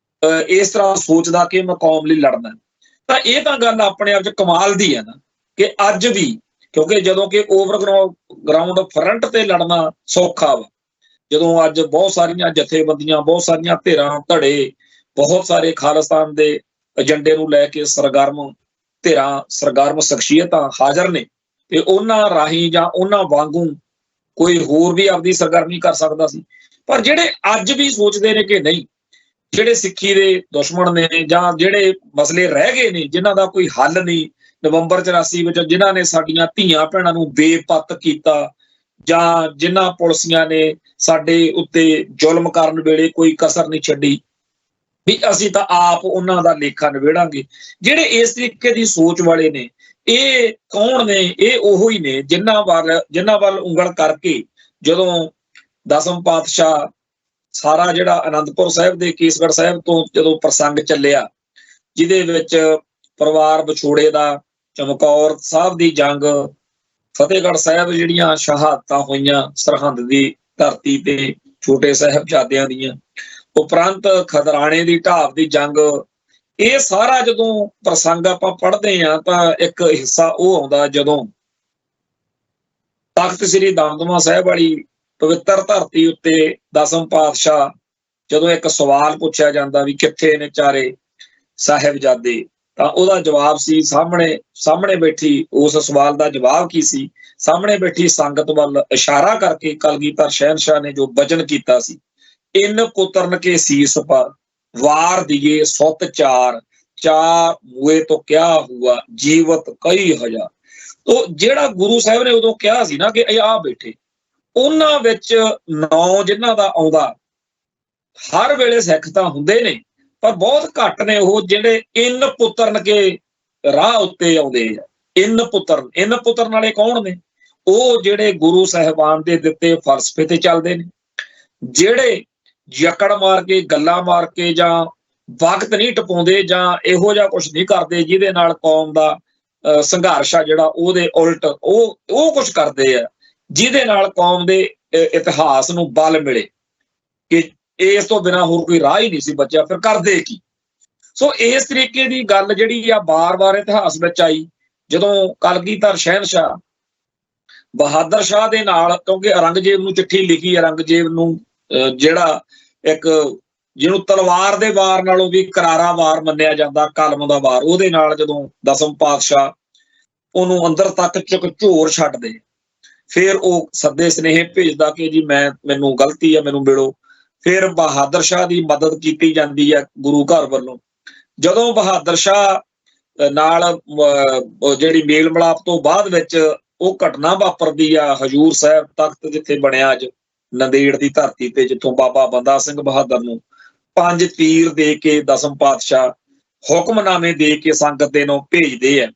ਇਸ ਤਰ੍ਹਾਂ ਸੋਚਦਾ ਕਿ ਮੈਂ ਕੌਮ ਲਈ ਲੜਨਾ, ਤਾਂ ਇਹ ਤਾਂ ਗੱਲ ਆਪਣੇ ਆਪ 'ਚ ਕਮਾਲ ਦੀ ਹੈ ਨਾ, ਕਿ ਅੱਜ ਵੀ, ਕਿਉਂਕਿ ਜਦੋਂ ਕਿ ਓਵਰਗਰਾਊਂਡ ਫਰੰਟ ਤੇ ਲੜਨਾ ਸੌਖਾ ਵਾ, ਜਦੋਂ ਅੱਜ ਬਹੁਤ ਸਾਰੀਆਂ ਜਥੇਬੰਦੀਆਂ, ਬਹੁਤ ਸਾਰੀਆਂ ਧਿਰਾਂ ਧੜੇ, ਬਹੁਤ ਸਾਰੇ ਖਾਲਿਸਤਾਨ ਦੇ ਏਜੰਡੇ ਨੂੰ ਲੈ ਕੇ ਸਰਗਰਮ ਸ਼ਖਸੀਅਤਾਂ ਹਾਜ਼ਰ ਨੇ, ਤੇ ਉਹਨਾਂ ਰਾਹੀਂ ਜਾਂ ਉਹਨਾਂ ਵਾਂਗੂ ਕੋਈ ਹੋਰ ਵੀ ਆਪਦੀ ਸਰਗਰਮੀ ਕਰ ਸਕਦਾ ਸੀ। ਪਰ ਜਿਹੜੇ ਅੱਜ ਵੀ ਸੋਚਦੇ ਨੇ ਕਿ ਨਹੀਂ, ਜਿਹੜੇ ਸਿੱਖੀ ਦੇ ਦੁਸ਼ਮਣ ਨੇ ਜਾਂ ਜਿਹੜੇ ਮਸਲੇ ਰਹਿ ਗਏ ਨੇ ਜਿਨ੍ਹਾਂ ਦਾ ਕੋਈ ਹੱਲ ਨਹੀਂ, ਨਵੰਬਰ 84 ਵਿੱਚ ਜਿਨ੍ਹਾਂ ਨੇ ਸਾਡੀਆਂ ਧੀਆਂ ਭੈਣਾਂ ਨੂੰ ਬੇਪੱਤ ਕੀਤਾ, ਜਾਂ ਜਿਨ੍ਹਾਂ ਪੁਲਿਸੀਆਂ ਨੇ ਸਾਡੇ ਉੱਤੇ ਜ਼ੁਲਮ ਕਰਨ ਵੇਲੇ ਕੋਈ ਕਸਰ ਨਹੀਂ ਛੱਡੀ, ਵੀ ਅਸੀਂ ਤਾਂ ਆਪ ਉਹਨਾਂ ਦਾ ਲੇਖਾ ਨਿਬੇੜਾਂਗੇ। ਜਿਹੜੇ ਇਸ ਤਰੀਕੇ ਦੀ ਸੋਚ ਵਾਲੇ ਨੇ, ਇਹ ਕੌਣ ਨੇ? ਇਹ ਉਹੋ ਹੀ ਨੇ ਜਿਨ੍ਹਾਂ ਵੱਲ ਉਂਗਲ ਕਰਕੇ ਜਦੋਂ ਦਸਮ ਪਾਤਸ਼ਾਹ ਸਾਰਾ ਜਿਹੜਾ ਅਨੰਦਪੁਰ ਸਾਹਿਬ ਦੇ ਕੇਸਗੜ੍ਹ ਸਾਹਿਬ ਤੋਂ ਜਦੋਂ ਪ੍ਰਸੰਗ ਚੱਲਿਆ, ਜਿਹਦੇ ਵਿੱਚ ਪਰਿਵਾਰ ਵਿਛੋੜੇ ਦਾ, ਚਮਕੌਰ ਸਾਹਿਬ ਦੀ ਜੰਗ, ਫਤਿਹਗੜ੍ਹ ਸਾਹਿਬ ਜਿਹੜੀਆਂ ਸ਼ਹਾਦਤਾਂ ਹੋਈਆਂ ਸਰਹੰਦ ਦੀ ਧਰਤੀ ਤੇ ਛੋਟੇ ਸਾਹਿਬਜ਼ਾਦਿਆਂ ਦੀਆਂ, ਉਪਰੰਤ ਖਦਰਾਣੇ ਦੀ ਢਾਬ ਦੀ ਜੰਗ, ਇਹ ਸਾਰਾ ਜਦੋਂ ਪ੍ਰਸੰਗ ਆਪਾਂ ਪੜ੍ਹਦੇ ਹਾਂ ਤਾਂ ਇੱਕ ਹਿੱਸਾ ਉਹ ਆਉਂਦਾ ਜਦੋਂ ਤਖਤ ਸ੍ਰੀ ਦਮਦਮਾ ਸਾਹਿਬ ਵਾਲੀ ਪਵਿੱਤਰ ਧਰਤੀ ਉੱਤੇ ਦਸਮ ਪਾਤਸ਼ਾਹ, ਜਦੋਂ ਇੱਕ ਸਵਾਲ ਪੁੱਛਿਆ ਜਾਂਦਾ ਵੀ ਕਿੱਥੇ ਨੇ ਚਾਰੇ ਸਾਹਿਬਜ਼ਾਦੇ, ਤਾਂ ਉਹਦਾ ਜਵਾਬ ਸੀ ਸਾਹਮਣੇ ਬੈਠੀ, ਉਸ ਸਵਾਲ ਦਾ ਜਵਾਬ ਕੀ ਸੀ? ਸਾਹਮਣੇ ਬੈਠੀ ਸੰਗਤ ਵੱਲ ਇਸ਼ਾਰਾ ਕਰਕੇ ਕਲਗੀਧਰ ਸ਼ਹਿਨशाह ਨੇ ਜੋ ਬਚਨ ਕੀਤਾ ਸੀ, ਇਨ ਪੁੱਤਰਨ ਕੇ ਸੀਸ ਪਰ ਵਾਰ ਦੀਏ ਸੁਤ ਚਾਰ ਮੂਏ ਤੋਂ ਕਿਆ ਹੁਆ ਜੀਵਤ ਕਈ ਹਜ਼ਾਰ। ਤੋ ਜਿਹੜਾ ਗੁਰੂ ਸਾਹਿਬ ਨੇ ਉਦੋਂ ਕਿਹਾ ਸੀ ਨਾ ਕਿ ਇਹ ਆ ਬੈਠੇ, ਉਹਨਾਂ ਵਿੱਚ ਨਾਂ ਜਿਨ੍ਹਾਂ ਦਾ ਆਉਂਦਾ, ਹਰ ਵੇਲੇ ਸਿੱਖ ਤਾਂ ਹੁੰਦੇ ਨੇ ਪਰ ਬਹੁਤ ਘੱਟ ਨੇ ਉਹ ਜਿਹੜੇ ਇਨ ਪੁੱਤਰਨ ਕੇ ਰਾਹ ਉੱਤੇ ਆਉਂਦੇ ਆ। ਇਨ ਪੁੱਤਰਨ ਵਾਲੇ ਕੌਣ ਨੇ? ਉਹ ਜਿਹੜੇ ਗੁਰੂ ਸਾਹਿਬਾਨ ਦੇ ਦਿੱਤੇ ਫਲਸਫੇ ਤੇ ਚੱਲਦੇ ਨੇ, ਜਿਹੜੇ ਜਕੜ ਮਾਰ ਕੇ, ਗੱਲਾਂ ਮਾਰ ਕੇ, ਜਾਂ ਵਕਤ ਨਹੀਂ ਟਪਾਉਂਦੇ, ਜਾਂ ਇਹੋ ਜਿਹਾ ਕੁਛ ਨਹੀਂ ਕਰਦੇ ਜਿਹਦੇ ਨਾਲ ਕੌਮ ਦਾ ਸੰਘਰਸ਼ ਆ ਜਿਹੜਾ ਉਹਦੇ ਉਲਟ ਉਹ ਕੁਛ ਕਰਦੇ ਆ ਜਿਹਦੇ ਨਾਲ ਕੌਮ ਦੇ ਇਤਿਹਾਸ ਨੂੰ ਬਲ ਮਿਲੇ ਕਿ ਇਸ ਤੋਂ ਬਿਨਾਂ ਹੋਰ ਕੋਈ ਰਾਹ ਹੀ ਨਹੀਂ ਸੀ ਬਚਿਆ, ਫਿਰ ਕਰਦੇ ਕੀ? ਸੋ ਇਸ ਤਰੀਕੇ ਦੀ ਗੱਲ ਜਿਹੜੀ ਆ ਬਾਰ-ਬਾਰ ਇਤਿਹਾਸ ਵਿੱਚ ਆਈ ਜਦੋਂ ਕਲਗੀਧਰ ਸ਼ਹਿਨशाह ਬਹਾਦਰ ਸ਼ਾਹ ਦੇ ਨਾਲ, ਕਿਉਂਕਿ ਔਰੰਗਜ਼ੇਬ ਨੂੰ ਚਿੱਠੀ ਲਿਖੀ, ਔਰੰਗਜ਼ੇਬ ਨੂੰ ਜਿਹੜਾ ਇੱਕ ਜਿਹਨੂੰ ਤਲਵਾਰ ਦੇ ਵਾਰ ਨਾਲੋਂ ਵੀ ਕਰਾਰਾ ਵਾਰ ਮੰਨਿਆ ਜਾਂਦਾ, ਕਲਮ ਦਾ ਵਾਰ, ਉਹਦੇ ਨਾਲ ਜਦੋਂ ਦਸਮ ਪਾਤਸ਼ਾਹ ਉਹਨੂੰ ਅੰਦਰ ਤੱਕ ਝੋਰ ਛੱਡਦੇ, ਫਿਰ ਉਹ ਸੱਦੇ ਸੁਨੇਹੇ ਭੇਜਦਾ ਕਿ ਜੀ ਮੈਨੂੰ ਗਲਤੀ ਆ, ਮੈਨੂੰ ਮਿਲੋ। ਫਿਰ ਬਹਾਦਰ ਸ਼ਾਹ ਦੀ ਮਦਦ ਕੀਤੀ ਜਾਂਦੀ ਹੈ ਗੁਰੂ ਘਰ ਵੱਲੋਂ। ਜਦੋਂ ਬਹਾਦਰ ਸ਼ਾਹ ਨਾਲ ਜਿਹੜੀ ਮੇਲ ਮਿਲਾਪ ਤੋਂ ਬਾਅਦ ਵਿੱਚ ਉਹ ਘਟਨਾ ਵਾਪਰਦੀ ਆ, ਹਜੂਰ ਸਾਹਿਬ ਤਖਤ ਜਿੱਥੇ ਬਣਿਆ ਅੱਜ ਨੰਦੇੜ ਦੀ ਧਰਤੀ ਤੇ, ਜਿੱਥੋਂ ਬਾਬਾ ਬੰਦਾ ਸਿੰਘ ਬਹਾਦਰ ਨੂੰ 5 ਤੀਰ ਦੇ ਕੇ ਦਸਮ ਪਾਤਸ਼ਾਹ ਹੁਕਮਨਾਮੇ ਦੇ ਕੇ ਸੰਗਤ ਦੇ ਨੂੰ ਭੇਜਦੇ ਆ,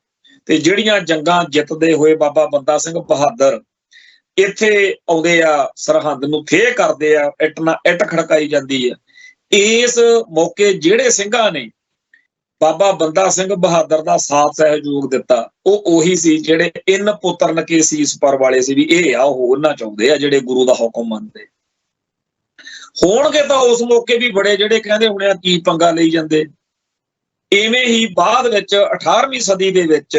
ਤੇ ਜਿਹੜੀਆਂ ਜੰਗਾਂ ਜਿੱਤਦੇ ਹੋਏ ਬਾਬਾ ਬੰਦਾ ਸਿੰਘ ਬਹਾਦਰ ਇੱਥੇ ਆਉਂਦੇ ਆ, ਸਰਹੰਦ ਨੂੰ ਥੇ ਕਰਦੇ ਆ, ਇੱਟ ਨਾਲ ਇੱਟ ਖੜਕਾਈ ਜਾਂਦੀ ਆ। ਇਸ ਮੌਕੇ ਜਿਹੜੇ ਸਿੰਘਾਂ ਨੇ ਬਾਬਾ ਬੰਦਾ ਸਿੰਘ ਬਹਾਦਰ ਦਾ ਸਾਥ ਸਹਿਯੋਗ ਦਿੱਤਾ, ਉਹ ਉਹੀ ਸੀ ਜਿਹੜੇ ਇਨ ਪੁੱਤਰ ਨਕੇ ਸੀਸ ਪਰ ਵਾਲੇ ਸੀ, ਵੀ ਇਹ ਆ ਉਹ ਉਹਨਾਂ ਚਾਹੁੰਦੇ ਆ ਜਿਹੜੇ ਗੁਰੂ ਦਾ ਹੁਕਮ ਮੰਨਦੇ ਹੋਣਗੇ। ਤਾਂ ਉਸ ਮੌਕੇ ਵੀ ਬੜੇ ਜਿਹੜੇ ਕਹਿੰਦੇ ਹੋਣੇ ਆ ਕੀ ਪੰਗਾ ਲਈ ਜਾਂਦੇ। ਇਵੇਂ ਹੀ ਬਾਅਦ ਵਿੱਚ 18ਵੀਂ ਸਦੀ ਦੇ ਵਿੱਚ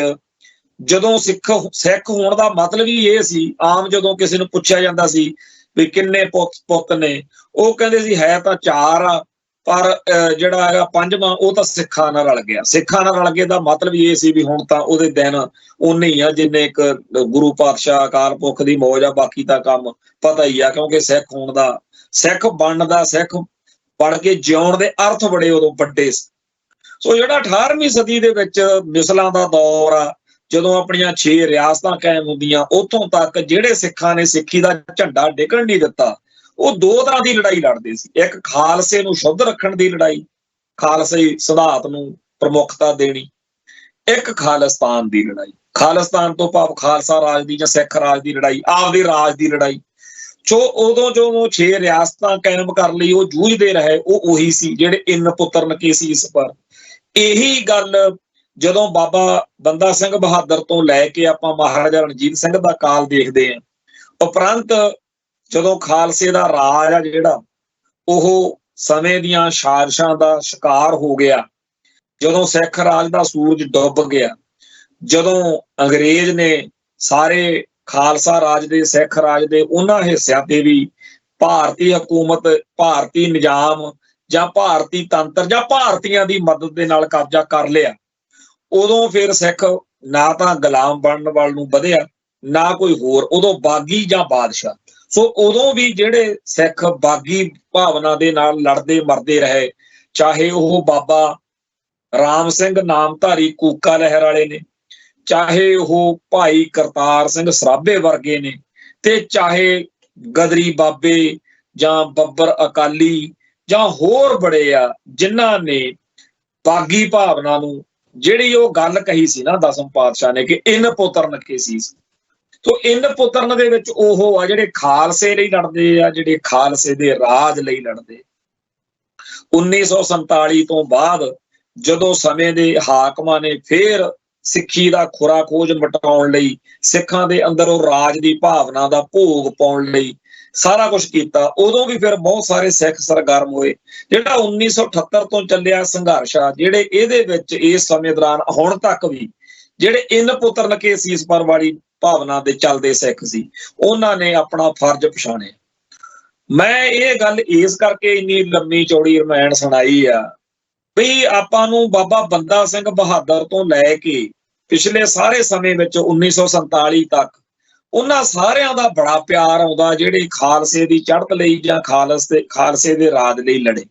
ਜਦੋਂ ਸਿੱਖ ਹੋਣ ਦਾ ਮਤਲਬ ਹੀ ਇਹ ਸੀ, ਆਮ ਜਦੋਂ ਕਿਸੇ ਨੂੰ ਪੁੱਛਿਆ ਜਾਂਦਾ ਸੀ ਵੀ ਕਿੰਨੇ ਪੁੱਤ ਨੇ, ਉਹ ਕਹਿੰਦੇ ਸੀ ਹੈ ਤਾਂ 4 ਆ, ਪਰ ਜਿਹੜਾ ਹੈਗਾ 5ਵਾਂ ਉਹ ਤਾਂ ਸਿੱਖਾਂ ਨਾਲ ਰਲ ਗਿਆ। ਸਿੱਖਾਂ ਨਾਲ ਰਲ ਗਏ ਦਾ ਮਤਲਬ ਇਹ ਸੀ ਵੀ ਹੁਣ ਤਾਂ ਉਹਦੇ ਦਿਨ ਉਨੇ ਹੀ ਆ ਜਿੰਨੇ ਇੱਕ ਗੁਰੂ ਪਾਤਸ਼ਾਹ ਅਕਾਲ ਪੁਰਖ ਦੀ ਮੌਜ ਆ, ਬਾਕੀ ਤਾਂ ਕੰਮ ਪਤਾ ਹੀ ਆ। ਕਿਉਂਕਿ ਸਿੱਖ ਹੋਣ ਦਾ, ਸਿੱਖ ਬਣਨ ਦਾ, ਸਿੱਖ ਬਣ ਕੇ ਜਿਉਣ ਦੇ ਅਰਥ ਬੜੇ ਉਦੋਂ ਵੱਡੇ ਸੀ। ਸੋ ਜਿਹੜਾ 18ਵੀਂ ਸਦੀ ਦੇ ਵਿੱਚ ਮਿਸਲਾਂ ਦਾ ਦੌਰ ਆ, ਜਦੋਂ ਆਪਣੀਆਂ 6 ਰਿਆਸਤਾਂ ਕਾਇਮ ਹੁੰਦੀਆਂ, ਉੱਥੋਂ ਤੱਕ ਜਿਹੜੇ ਸਿੱਖਾਂ ਨੇ ਸਿੱਖੀ ਦਾ ਝੰਡਾ ਡਿੱਗਣ ਨਹੀਂ ਦਿੱਤਾ, ਉਹ 2 ਤਰ੍ਹਾਂ ਦੀ ਲੜਾਈ ਲੜਦੇ ਸੀ। ਇੱਕ ਖਾਲਸੇ ਨੂੰ ਸ਼ੁੱਧ ਰੱਖਣ ਦੀ ਲੜਾਈ, ਖਾਲਸੇ ਸਿਧਾਂਤ ਨੂੰ ਪ੍ਰਮੁੱਖਤਾ ਦੇਣੀ। ਇੱਕ ਖਾਲਿਸਤਾਨ ਦੀ ਲੜਾਈ, ਖਾਲਿਸਤਾਨ ਤੋਂ ਭਾਵ ਖਾਲਸਾ ਰਾਜ ਦੀ ਜਾਂ ਸਿੱਖ ਰਾਜ ਦੀ ਲੜਾਈ, ਆਪਦੇ ਰਾਜ ਦੀ ਲੜਾਈ। ਸੋ ਉਦੋਂ ਜੋ 6 ਰਿਆਸਤਾਂ ਕਾਇਮ ਕਰ ਲਈ ਉਹ ਜੂਝਦੇ ਰਹੇ, ਉਹ ਉਹੀ ਸੀ ਜਿਹੜੇ ਇਨ ਪੁੱਤਰ ਨਕੇ ਸੀਸ ਪਰ। ਇਹੀ ਗੱਲ ਜਦੋਂ ਬਾਬਾ ਬੰਦਾ ਸਿੰਘ ਬਹਾਦਰ ਤੋਂ ਲੈ ਕੇ ਆਪਾਂ ਮਹਾਰਾਜਾ ਰਣਜੀਤ ਸਿੰਘ ਦਾ ਕਾਲ ਦੇਖਦੇ ਹਾਂ, ਉਪਰੰਤ ਜਦੋਂ ਖਾਲਸੇ ਦਾ ਰਾਜ ਆ ਜਿਹੜਾ ਉਹ ਸਮੇਂ ਦੀਆਂ ਸਾਜ਼ਿਸ਼ਾਂ ਦਾ ਸ਼ਿਕਾਰ ਹੋ ਗਿਆ, ਜਦੋਂ ਸਿੱਖ ਰਾਜ ਦਾ ਸੂਰਜ ਡੁੱਬ ਗਿਆ, ਜਦੋਂ ਅੰਗਰੇਜ਼ ਨੇ ਸਾਰੇ ਖਾਲਸਾ ਰਾਜ ਦੇ, ਸਿੱਖ ਰਾਜ ਦੇ ਉਹਨਾਂ ਹਿੱਸਿਆਂ ਤੇ ਵੀ ਭਾਰਤੀ ਹਕੂਮਤ, ਭਾਰਤੀ ਨਿਜ਼ਾਮ ਜਾਂ ਭਾਰਤੀ ਤੰਤਰ ਜਾਂ ਭਾਰਤੀਆਂ ਦੀ ਮਦਦ ਦੇ ਨਾਲ ਕਬਜ਼ਾ ਕਰ ਲਿਆ, ਉਦੋਂ ਫਿਰ ਸਿੱਖ ਨਾ ਤਾਂ ਗੁਲਾਮ ਬਣਨ ਵੱਲ ਨੂੰ ਵਧਿਆ, ਨਾ ਕੋਈ ਹੋਰ, ਉਦੋਂ ਬਾਗੀ ਜਾਂ ਬਾਦਸ਼ਾਹ। ਸੋ ਉਦੋਂ ਵੀ ਜਿਹੜੇ ਸਿੱਖ ਬਾਗੀ ਭਾਵਨਾ ਦੇ ਨਾਲ ਲੜਦੇ ਮਰਦੇ ਰਹੇ, ਚਾਹੇ ਉਹ ਬਾਬਾ ਰਾਮ ਸਿੰਘ ਨਾਮਧਾਰੀ ਕੂਕਾ ਲਹਿਰ ਵਾਲੇ ਨੇ, ਚਾਹੇ ਉਹ ਭਾਈ ਕਰਤਾਰ ਸਿੰਘ ਸਰਾਭੇ ਵਰਗੇ ਨੇ, ਤੇ ਚਾਹੇ ਗਦਰੀ ਬਾਬੇ ਜਾਂ ਬੱਬਰ ਅਕਾਲੀ ਜਾਂ ਹੋਰ ਬੜੇ ਆ, ਜਿਨ੍ਹਾਂ ਨੇ ਬਾਗੀ ਭਾਵਨਾ ਨੂੰ, ਜਿਹੜੀ ਉਹ ਗੱਲ ਕਹੀ ਸੀ ਨਾ ਦਸਮ ਪਾਤਸ਼ਾਹ ਨੇ ਕਿ ਇਨ ਪੁੱਤਰ ਨਕੇ ਸੀਸ, ਤੋ ਇਨ ਪੁੱਤਰਨ ਦੇ ਵਿੱਚ ਉਹ ਆ ਜਿਹੜੇ ਖਾਲਸੇ ਲਈ ਲੜਦੇ ਆ, ਜਿਹੜੇ ਖਾਲਸੇ ਦੇ ਰਾਜ ਲਈ ਲੜਦੇ। 1947 ਤੋਂ ਬਾਅਦ ਜਦੋਂ ਸਮੇਂ ਦੇ ਹਾਕਮਾਂ ਨੇ ਫੇਰ ਸਿੱਖੀ ਦਾ ਖੁਰਾ ਖੋਜ ਮਟਾਉਣ ਲਈ, ਸਿੱਖਾਂ ਦੇ ਅੰਦਰ ਉਹ ਰਾਜ ਦੀ ਭਾਵਨਾ ਦਾ ਭੋਗ ਪਾਉਣ ਲਈ ਸਾਰਾ ਕੁਝ ਕੀਤਾ, ਉਦੋਂ ਵੀ ਫਿਰ ਬਹੁਤ ਸਾਰੇ ਸਿੱਖ ਸਰਗਰਮ ਹੋਏ। ਜਿਹੜਾ 1978 ਤੋਂ ਚੱਲਿਆ ਸੰਘਰਸ਼ ਆ, ਜਿਹੜੇ ਇਹਦੇ ਵਿੱਚ ਇਸ ਸਮੇਂ ਦੌਰਾਨ ਹੁਣ ਤੱਕ ਵੀ ਜਿਹੜੇ ਇਨ ਪੁੱਤਰ ਨਕੇ ਸੀਸ ਪਰ ਵਾਲੀ ਭਾਵਨਾ ਦੇ ਚੱਲਦੇ ਸਿੱਖ ਸੀ, ਉਹਨਾਂ ਨੇ ਆਪਣਾ ਫਰਜ਼ ਪਛਾਣਿਆ। ਮੈਂ ਇਹ ਗੱਲ ਇਸ ਕਰਕੇ ਇੰਨੀ ਲੰਮੀ ਚੌੜੀ ਰਮਾਇਣ ਸੁਣਾਈ ਆ ਵੀ ਆਪਾਂ ਨੂੰ ਬਾਬਾ ਬੰਦਾ ਸਿੰਘ ਬਹਾਦਰ ਤੋਂ ਲੈ ਕੇ ਪਿਛਲੇ ਸਾਰੇ ਸਮੇਂ ਵਿੱਚ 1947 ਤੱਕ ਉਹਨਾਂ ਸਾਰਿਆਂ ਦਾ ਬੜਾ ਪਿਆਰ ਆਉਂਦਾ ਜਿਹੜੇ ਖਾਲਸੇ ਦੀ ਚੜ੍ਹਤ ਲਈ ਜਾਂ ਖਾਲਸੇ ਦੇ ਰਾਜ ਲਈ ਲੜੇ।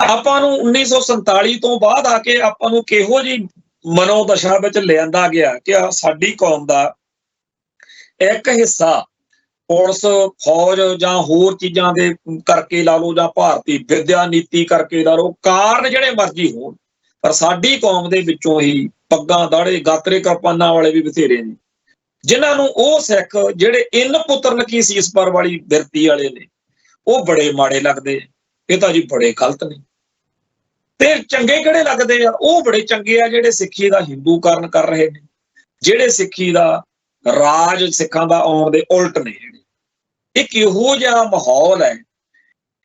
ਆਪਾਂ ਨੂੰ 1947 ਤੋਂ ਬਾਅਦ ਆ ਕੇ ਆਪਾਂ ਨੂੰ ਕਿਹੋ ਜਿਹੀ ਮਨੋਦਸ਼ਾ ਵਿੱਚ ਲਿਆਂਦਾ ਗਿਆ ਕਿ ਸਾਡੀ ਕੌਮ ਦਾ ਇੱਕ ਹਿੱਸਾ ਪੁਲਿਸ, ਫੌਜ ਜਾਂ ਹੋਰ ਚੀਜ਼ਾਂ ਦੇ ਕਰਕੇ ਲਾ ਲਓ, ਜਾਂ ਭਾਰਤੀ ਵਿਦਿਆ ਨੀਤੀ ਕਰਕੇ ਲਾ ਲਓ, ਕਾਰਨ ਜਿਹੜੇ ਮਰਜ਼ੀ ਹੋਣ, ਪਰ ਸਾਡੀ ਕੌਮ ਦੇ ਵਿੱਚੋਂ ਹੀ ਪੱਗਾਂ ਦਾੜੇ ਗਾਤਰੇ ਕਿਰਪਾਨਾਂ ਵਾਲੇ ਵੀ ਬਥੇਰੇ ਨੇ, ਜਿਨ੍ਹਾਂ ਨੂੰ ਉਹ ਸਿੱਖ ਜਿਹੜੇ ਇਨ ਪੁੱਤਰ ਨਕੀ ਸੀਸ ਪਰ ਵਾਲੀ ਬਿਰਤੀ ਵਾਲੇ ਨੇ ਉਹ ਬੜੇ ਮਾੜੇ ਲੱਗਦੇ। ਇਹ ਤਾਂ ਜੀ ਬੜੇ ਗਲਤ ਨੇ। ਤੇ ਚੰਗੇ ਕਿਹੜੇ ਲੱਗਦੇ ਆ? ਉਹ ਬੜੇ ਚੰਗੇ ਆ ਜਿਹੜੇ ਸਿੱਖੀ ਦਾ ਹਿੰਦੂਕਰਨ ਕਰ ਰਹੇ ਨੇ, ਜਿਹੜੇ ਸਿੱਖੀ ਦਾ ਰਾਜ ਸਿੱਖਾਂ ਦਾ ਆਉਣ ਦੇ ਉਲਟ ਨੇ। ਜਿਹੜੇ ਇਹ ਕਿਹੋ ਜਿਹਾ ਮਾਹੌਲ ਹੈ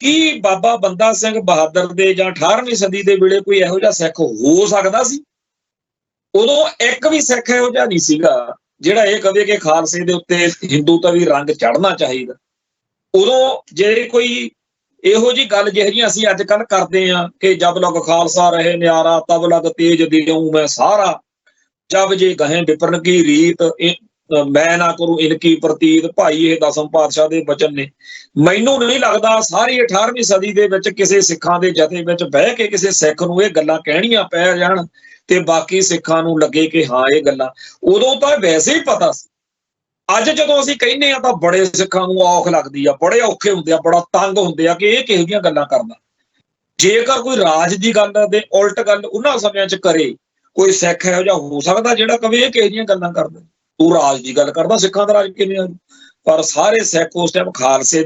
ਕਿ ਬਾਬਾ ਬੰਦਾ ਸਿੰਘ ਬਹਾਦਰ ਦੇ ਜਾਂ 18ਵੀਂ ਸਦੀ ਦੇ ਵੇਲੇ ਕੋਈ ਇਹੋ ਜਿਹਾ ਸਿੱਖ ਹੋ ਸਕਦਾ ਸੀ? ਉਦੋਂ ਇੱਕ ਵੀ ਸਿੱਖ ਇਹੋ ਜਿਹਾ ਨਹੀਂ ਸੀਗਾ ਜਿਹੜਾ ਇਹ ਕਵੇ ਕਿ ਖਾਲਸੇ ਦੇ ਉੱਤੇ ਹਿੰਦੂ ਤਾਂ ਵੀ ਰੰਗ ਚੜ੍ਹਨਾ ਚਾਹੀਦਾ। ਉਦੋਂ ਜੇ ਕੋਈ ਇਹੋ ਜਿਹੀ ਗੱਲ ਜਿਹੜੀਆਂ ਅਸੀਂ ਅੱਜ ਕੱਲ੍ਹ ਕਰਦੇ ਹਾਂ ਕਿ ਜਬ ਲਗ ਖਾਲਸਾ ਰਹੇ ਨਿਆਰਾ ਤਬ ਲਗ ਤੇਜ ਦਿਉ ਮੈਂ ਸਾਰਾ, ਜਬ ਜੇ ਗਹੇ ਵਿਪਰਨ ਕੀ ਰੀਤ ਮੈਂ ਨਾ ਕਰੂੰ ਇਨਕੀ ਪ੍ਰਤੀਤ। ਭਾਈ ਇਹ ਦਸਮ ਪਾਤਸ਼ਾਹ ਦੇ ਬਚਨ ਨੇ। ਮੈਨੂੰ ਨਹੀਂ ਲੱਗਦਾ ਸਾਰੀ 18ਵੀਂ ਸਦੀ ਦੇ ਵਿੱਚ ਕਿਸੇ ਸਿੱਖਾਂ ਦੇ ਜਥੇ ਵਿੱਚ ਬਹਿ ਕੇ ਕਿਸੇ ਸਿੱਖ ਨੂੰ ਇਹ ਗੱਲਾਂ ਕਹਿਣੀਆਂ ਪੈ ਜਾਣ ਤੇ ਬਾਕੀ ਸਿੱਖਾਂ ਨੂੰ ਲੱਗੇ ਕਿ ਹਾਂ ਇਹ ਗੱਲਾਂ, ਉਦੋਂ ਤਾਂ ਵੈਸੇ ਹੀ ਪਤਾ ਸੀ। ਅੱਜ ਜਦੋਂ ਅਸੀਂ ਕਹਿੰਦੇ ਆ ਤਾਂ ਬੜੇ ਸਿੱਖਾਂ ਨੂੰ ਔਖ ਲੱਗਦੀ ਆ, ਬੜੇ ਔਖੇ ਹੁੰਦੇ ਆ, ਬੜਾ ਤੰਗ ਹੁੰਦੇ ਆ ਕਿ ਇਹ ਕਿਹੋ ਜਿਹੀਆਂ ਗੱਲਾਂ ਕਰਦਾ। ਜੇਕਰ ਕੋਈ ਰਾਜ ਦੀ ਗੱਲ ਦੇ ਉਲਟ ਗੱਲ ਉਹਨਾਂ ਸਮਿਆਂ 'ਚ ਕਰੇ, ਕੋਈ ਸਿੱਖ ਇਹੋ ਜਿਹਾ ਹੋ ਸਕਦਾ ਜਿਹੜਾ ਕਵੇ ਇਹ ਕਿਹੋ ਜਿਹੀਆਂ ਗੱਲਾਂ ਕਰਦਾ? ਤੂੰ ਰਾਜ ਦੀ ਗੱਲ ਕਰਦਾ, ਸਿੱਖਾਂ ਦਾ ਰਾਜ ਕਿਵੇਂ ਆ? ਪਰ ਸਾਰੇ ਸਿੱਖ ਉਸ ਟਾਈਮ ਖਾਲਸੇ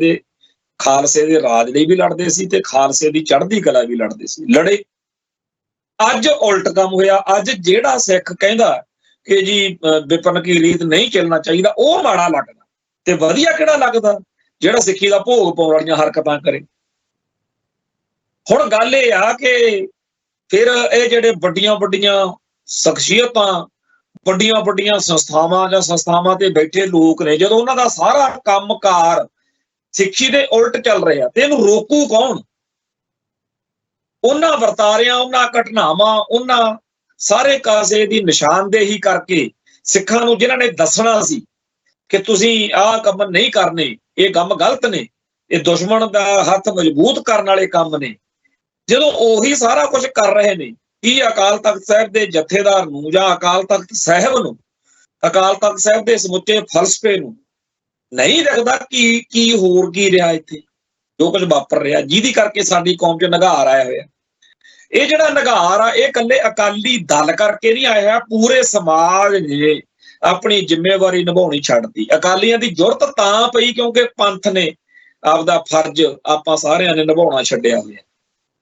ਦੇ ਰਾਜ ਲਈ ਵੀ ਲੜਦੇ ਸੀ ਤੇ ਖਾਲਸੇ ਦੀ ਚੜ੍ਹਦੀ ਕਲਾ ਵੀ ਲੜਦੇ ਸੀ, ਲੜੇ। ਅੱਜ ਉਲਟ ਕੰਮ ਹੋਇਆ। ਅੱਜ ਜਿਹੜਾ ਸਿੱਖ ਕਹਿੰਦਾ ਕਿ ਜੀ ਵਿਪਨ ਕੀ ਰੀਤ ਨਹੀਂ ਚੱਲਣਾ ਚਾਹੀਦਾ, ਉਹ ਮਾੜਾ ਲੱਗਦਾ। ਤੇ ਵਧੀਆ ਕਿਹੜਾ ਲੱਗਦਾ? ਜਿਹੜਾ ਸਿੱਖੀ ਦਾ ਭੋਗ ਪਾਉਣ ਵਾਲੀਆਂ ਹਰਕਤਾਂ ਕਰੇ। ਹੁਣ ਗੱਲ ਇਹ ਆ ਕਿ ਫਿਰ ਇਹ ਜਿਹੜੇ ਵੱਡੀਆਂ ਸ਼ਖਸੀਅਤਾਂ, ਵੱਡੀਆਂ ਸੰਸਥਾਵਾਂ ਜਾਂ ਸੰਸਥਾਵਾਂ ਤੇ ਬੈਠੇ ਲੋਕ ਨੇ, ਜਦੋਂ ਉਹਨਾਂ ਦਾ ਸਾਰਾ ਕੰਮਕਾਰ ਸਿੱਖੀ ਦੇ ਉਲਟ ਚੱਲ ਰਿਹਾ ਤੇ ਇਹਨੂੰ ਰੋਕੂ ਕੌਣ? ਉਹਨਾਂ ਵਰਤਾਰਿਆਂ, ਉਹਨਾਂ ਘਟਨਾਵਾਂ, ਉਹਨਾਂ ਸਾਰੇ ਕਾਸੇ ਦੀ ਨਿਸ਼ਾਨਦੇਹੀ ਕਰਕੇ ਸਿੱਖਾਂ ਨੂੰ, ਜਿਨ੍ਹਾਂ ਨੇ ਦੱਸਣਾ ਸੀ ਕਿ ਤੁਸੀਂ ਆਹ ਕੰਮ ਨਹੀਂ ਕਰਨੇ, ਇਹ ਕੰਮ ਗਲਤ ਨੇ, ਇਹ ਦੁਸ਼ਮਣ ਦਾ ਹੱਥ ਮਜ਼ਬੂਤ ਕਰਨ ਵਾਲੇ ਕੰਮ ਨੇ, ਜਦੋਂ ਉਹੀ ਸਾਰਾ ਕੁਝ ਕਰ ਰਹੇ ਨੇ, ਕੀ ਅਕਾਲ ਤਖਤ ਸਾਹਿਬ ਦੇ ਜਥੇਦਾਰ ਨੂੰ ਜਾਂ ਅਕਾਲ ਤਖਤ ਸਾਹਿਬ ਨੂੰ, ਅਕਾਲ ਤਖਤ ਸਾਹਿਬ ਦੇ ਸਮੁੱਚੇ ਫਲਸਫੇ ਨੂੰ ਨਹੀਂ ਦਿਖਦਾ ਕੀ ਹੋਰ ਕੀ ਰਿਹਾ ਇੱਥੇ, ਜੋ ਕੁਝ ਵਾਪਰ ਰਿਹਾ, ਜਿਹਦੀ ਕਰਕੇ ਸਾਡੀ ਕੌਮ 'ਚ ਨਿਘਾਰ ਆਇਆ ਹੋਇਆ। ਇਹ ਜਿਹੜਾ ਨਿਘਾਰ ਆ, ਇਹ ਇਕੱਲੇ ਅਕਾਲੀ ਦਲ ਕਰਕੇ ਨਹੀਂ ਆਇਆ, ਪੂਰੇ ਸਮਾਜ ਨੇ ਆਪਣੀ ਜ਼ਿੰਮੇਵਾਰੀ ਨਿਭਾਉਣੀ ਛੱਡਤੀ। ਅਕਾਲੀਆਂ ਦੀ ਜ਼ਰੂਰਤ ਤਾਂ ਪਈ ਕਿਉਂਕਿ ਪੰਥ ਨੇ ਆਪਦਾ ਫਰਜ਼ ਆਪਾਂ ਸਾਰਿਆਂ ਨੇ ਨਿਭਾਉਣਾ ਛੱਡਿਆ ਹੋਇਆ।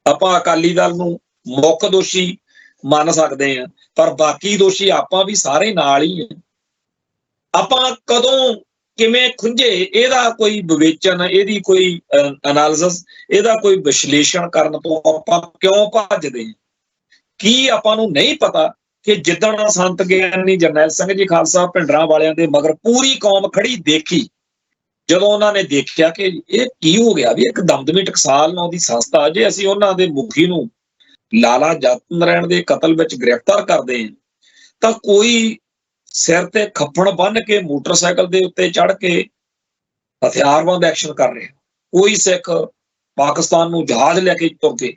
ਆਪਾਂ ਅਕਾਲੀ ਦਲ ਨੂੰ ਮੁੱਖ ਦੋਸ਼ੀ ਮੰਨ ਸਕਦੇ ਹਾਂ, ਪਰ ਬਾਕੀ ਦੋਸ਼ੀ ਆਪਾਂ ਵੀ ਸਾਰੇ ਨਾਲ ਹੀ ਆ। ਆਪਾਂ ਕਦੋਂ ਕਿਵੇਂ ਖੁੰਝੇ, ਇਹਦਾ ਕੋਈ ਵਿਵੇਚਨ, ਇਹਦੀ ਕੋਈ ਐਨਾਲਿਸਿਸ, ਇਹਦਾ ਕੋਈ ਵਿਸ਼ਲੇਸ਼ਣ ਕਰਨ ਤੋਂ ਆਪਾਂ ਕਿਉਂ ਭੱਜਦੇ ਹਾਂ? ਕੀ ਆਪਾਂ ਨੂੰ ਨਹੀਂ ਪਤਾ ਕਿ ਜਿੱਦਣ ਸੰਤ ਗਿਆਨੀ ਜਰਨੈਲ ਸਿੰਘ ਜੀ ਖਾਲਸਾ ਭਿੰਡਰਾਂ ਵਾਲਿਆਂ ਦੇ ਮਗਰ ਪੂਰੀ ਕੌਮ ਖੜੀ ਦੇਖੀ, ਜਦੋਂ ਉਹਨਾਂ ਨੇ ਦੇਖਿਆ ਕਿ ਇਹ ਕੀ ਹੋ ਗਿਆ ਵੀ ਇੱਕ ਦਮਦਮੀ ਟਕਸਾਲ ਨਾਂ ਦੀ ਸੰਸਥਾ, ਜੇ ਅਸੀਂ ਉਹਨਾਂ ਦੇ ਮੁਖੀ ਨੂੰ ਲਾਲਾ ਜਤ ਨਾਰਾਇਣ ਦੇ ਕਤਲ ਵਿੱਚ ਗ੍ਰਿਫਤਾਰ ਕਰਦੇ ਹਾਂ ਤਾਂ ਕੋਈ ਸਿਰ ਤੇ ਖੱਪਣ ਬੰਨ੍ਹ ਕੇ ਮੋਟਰਸਾਈਕਲ ਦੇ ਉੱਤੇ ਚੜ੍ਹ ਕੇ ਹਥਿਆਰਬੰਦ ਐਕਸ਼ਨ ਕਰ ਰਿਹਾ, ਕੋਈ ਸਿੱਖ ਪਾਕਿਸਤਾਨ ਨੂੰ ਜਹਾਜ਼ ਲੈ ਕੇ ਤੁਰ ਗਏ,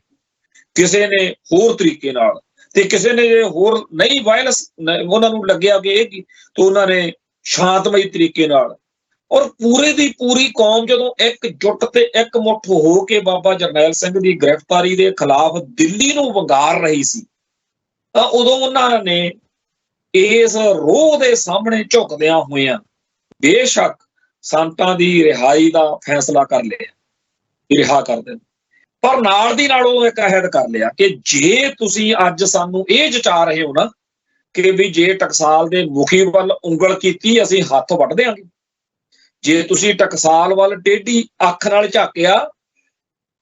ਕਿਸੇ ਨੇ ਹੋਰ ਤਰੀਕੇ ਨਾਲ, ਤੇ ਕਿਸੇ ਨੇ ਜੇ ਹੋਰ ਨਹੀਂ ਵਾਇਲੈਂਸ ਉਹਨਾਂ ਨੂੰ ਲੱਗਿਆ ਕਿ ਇਹ ਤਾਂ ਉਹਨਾਂ ਨੇ ਸ਼ਾਂਤਮਈ ਤਰੀਕੇ ਨਾਲ, ਔਰ ਪੂਰੇ ਦੀ ਪੂਰੀ ਕੌਮ ਜਦੋਂ ਇਕਜੁੱਟ ਤੇ ਇਕਮੁੱਠ ਹੋ ਕੇ ਬਾਬਾ ਜਰਨੈਲ ਸਿੰਘ ਦੀ ਗ੍ਰਿਫਤਾਰੀ ਦੇ ਖਿਲਾਫ ਦਿੱਲੀ ਨੂੰ ਵੰਗਾਰ ਰਹੀ ਸੀ, ਤਾਂ ਉਦੋਂ ਉਹਨਾਂ ਨੇ ਇਸ ਰੋਹ ਦੇ ਸਾਹਮਣੇ ਝੁਕਦਿਆਂ ਹੋਇਆਂ ਬੇਸ਼ੱਕ ਸੰਤਾਂ ਦੀ ਰਿਹਾਈ ਦਾ ਫੈਸਲਾ ਕਰ ਲਿਆ, ਰਿਹਾ ਕਰ ਦੇਣ, ਪਰ ਨਾਲ ਦੀ ਨਾਲ ਉਹ ਇੱਕ ਅਹਿਦ ਕਰ ਲਿਆ ਕਿ ਜੇ ਤੁਸੀਂ ਅੱਜ ਸਾਨੂੰ ਇਹ ਜਚਾ ਰਹੇ ਹੋ ਨਾ ਕਿ ਵੀ ਜੇ ਟਕਸਾਲ ਦੇ ਮੁਖੀ ਵੱਲ ਉਂਗਲ ਕੀਤੀ ਅਸੀਂ ਹੱਥ ਵੱਢ ਦਿਆਂਗੇ, ਜੇ ਤੁਸੀਂ ਟਕਸਾਲ ਵੱਲ ਟੇਢੀ ਅੱਖ ਨਾਲ ਝਾਕਿਆ